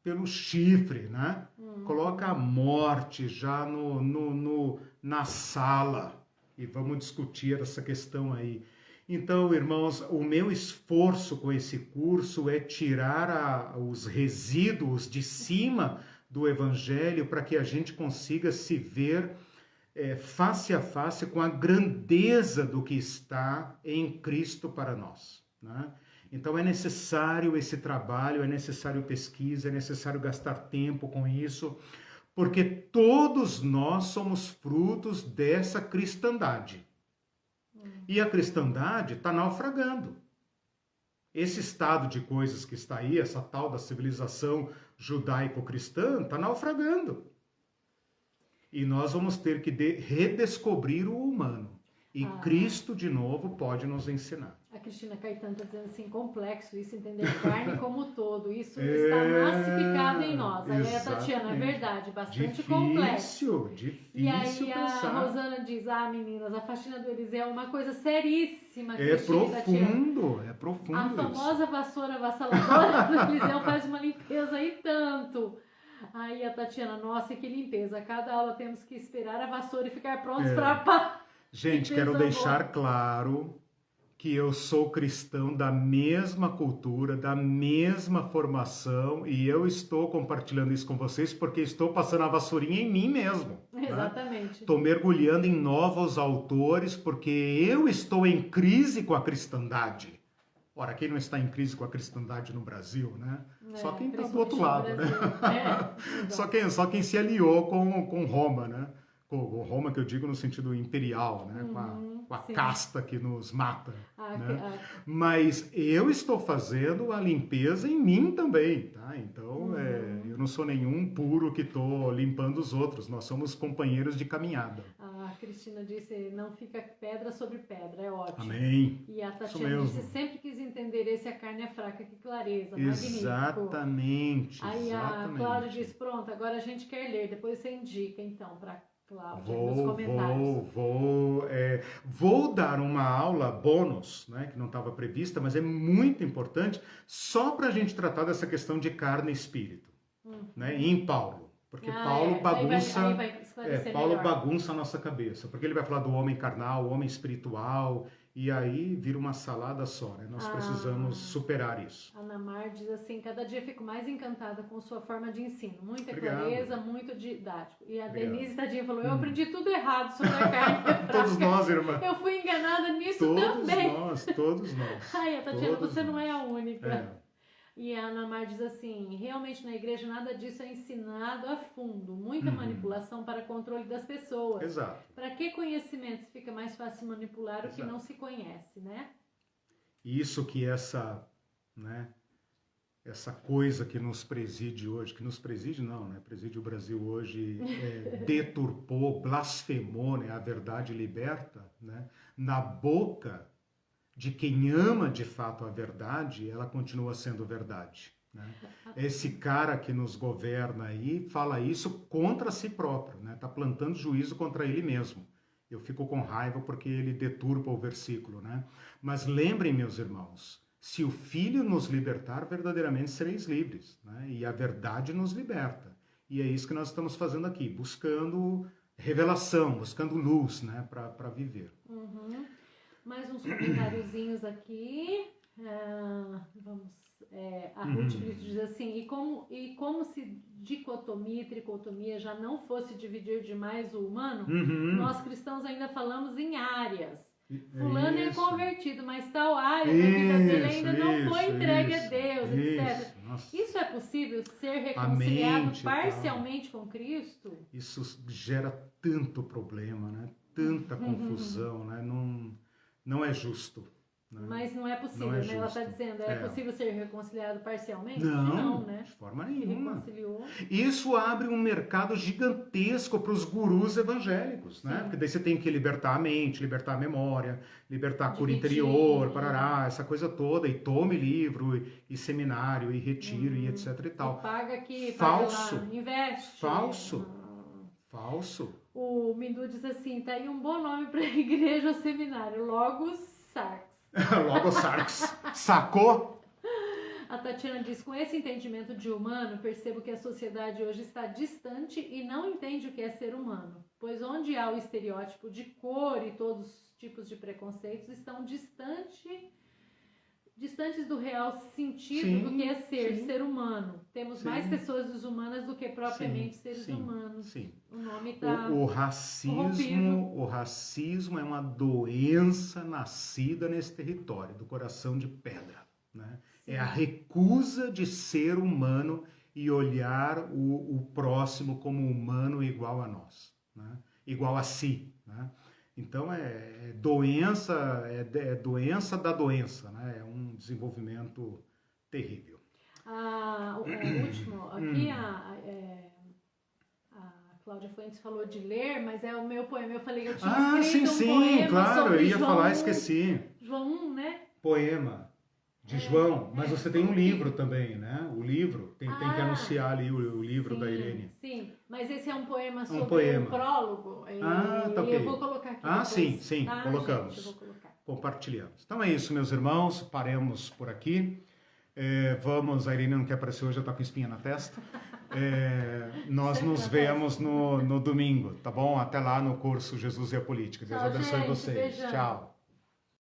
pelo chifre, né? Coloca a morte já na sala. E vamos discutir essa questão aí. Então, irmãos, o meu esforço com esse curso é tirar os resíduos de cima do Evangelho para que a gente consiga se ver face a face com a grandeza do que está em Cristo para nós, né? Então é necessário esse trabalho, é necessário pesquisa, é necessário gastar tempo com isso, porque todos nós somos frutos dessa cristandade. E a cristandade está naufragando. Esse estado de coisas que está aí, essa tal da civilização judaico-cristã, está naufragando. E nós vamos ter que redescobrir o humano. E Cristo, de novo, pode nos ensinar. A Cristina Caetano está dizendo assim: complexo isso, entender carne como todo. Isso está massificado em nós. Aí a Tatiana, é verdade, bastante complexo. Difícil e aí pensar. A Rosana diz: meninas, a faxina do Eliseu é uma coisa seríssima. É profundo, é profundo. A famosa vassoura avassaladora do Eliseu faz uma limpeza e tanto. Aí a Tatiana: nossa, que limpeza. A cada aula temos que esperar a vassoura e ficar prontos para... Gente, quero deixar claro que eu sou cristão da mesma cultura, da mesma formação, e eu estou compartilhando isso com vocês porque estou passando a vassourinha em mim mesmo. Exatamente. Estou mergulhando em novos autores porque eu estou em crise com a cristandade. Ora, quem não está em crise com a cristandade no Brasil, né? Só quem está do outro lado, né? Só quem se aliou com Roma, né? Com Roma, que eu digo no sentido imperial, né? Com a casta que nos mata. Né? Mas eu estou fazendo a limpeza em mim também, tá? Então, eu não sou nenhum puro que estou limpando os outros. Nós somos companheiros de caminhada. A Cristina disse, não fica pedra sobre pedra, é ótimo. Amém. E a Tatiana disse, sempre quis entender esse a carne é fraca, que clareza, Exatamente. Magnífico. Aí a Cláudia disse, pronto, agora a gente quer ler, depois você indica então para Cláudia nos comentários. Vou dar uma aula bônus, né, que não estava prevista, mas é muito importante, só para a gente tratar dessa questão de carne e espírito, né, em Paulo. Porque Paulo bagunça a nossa cabeça. Porque ele vai falar do homem carnal, o homem espiritual, e aí vira uma salada só, né? Nós precisamos superar isso. Ana Mar diz assim, cada dia fico mais encantada com sua forma de ensino. Muita clareza, muito didático. E a Denise Tadinha falou, eu aprendi tudo errado sobre a carne. Todos nós, irmã. Eu fui enganada nisso também. Todos nós. Ai, a Tatiana, você não é a única. E a Ana Mar diz assim, realmente na igreja nada disso é ensinado a fundo, muita manipulação para controle das pessoas. Exato. Para que conhecimento fica mais fácil manipular o que não se conhece, né? Isso que essa coisa que nos preside hoje, preside o Brasil hoje, deturpou, blasfemou, né, a verdade liberta, né, na boca de quem ama de fato a verdade, ela continua sendo verdade. Né? Esse cara que nos governa aí fala isso contra si próprio, né? Tá plantando juízo contra ele mesmo. Eu fico com raiva porque ele deturpa o versículo. Né? Mas lembrem, meus irmãos, se o Filho nos libertar, verdadeiramente sereis livres. Né? E a verdade nos liberta. E é isso que nós estamos fazendo aqui, buscando revelação, buscando luz, né? Para viver. Mais uns comentáriozinhos aqui. A Ruth Brito diz assim, e como se dicotomia e tricotomia já não fosse dividir demais o humano, nós cristãos ainda falamos em áreas. Fulano é convertido, mas tal área da vida dele ainda não foi entregue a Deus, etc. Isso é possível ser reconciliado parcialmente com Cristo? Isso gera tanto problema, né? Tanta confusão, né? Não é justo. Né? Mas não é possível, né? Ela está dizendo, é possível ser reconciliado parcialmente? Não, né? De forma nenhuma. Reconciliou. Isso abre um mercado gigantesco para os gurus evangélicos, né? Porque daí você tem que libertar a mente, libertar a memória, libertar a cura interior, parará, essa coisa toda, e tome livro, e seminário, e retiro, e etc e tal. E paga aqui, falso. Paga lá, investe. Falso. O Mindu diz assim, tá aí um bom nome para igreja ou seminário, Logos Sarx. Logos Sarx. Sacou? A Tatiana diz, com esse entendimento de humano, percebo que a sociedade hoje está distante e não entende o que é ser humano, pois onde há o estereótipo de cor e todos os tipos de preconceitos estão distantes do real sentido do que é ser humano. Temos mais pessoas desumanas do que propriamente seres humanos. Sim. O nome tá o racismo é uma doença nascida nesse território, do coração de pedra. Né? É a recusa de ser humano e olhar o próximo como humano igual a nós, né? Igual a si. Né? Então é doença da doença, né? É um desenvolvimento terrível. O último, aqui a Cláudia Fuentes falou de ler, mas é o meu poema. Eu falei que eu tinha escrito um poema claro, sobre eu ia João falar, 1, esqueci. João 1, né? Poema de João, mas você tem um livro também, né? O livro, tem que anunciar ali o livro da Irene. Sim, mas esse é um poema sobre um prólogo. Tá ok. Eu vou colocar aqui depois. Sim, colocamos. Gente, eu vou colocar. Compartilhamos. Então é isso, meus irmãos, paremos por aqui. A Irene não quer aparecer hoje, já está com espinha na testa. Nós nos vemos no domingo, tá bom? Até lá no curso Jesus e a Política. Deus abençoe vocês. Beijão. Tchau.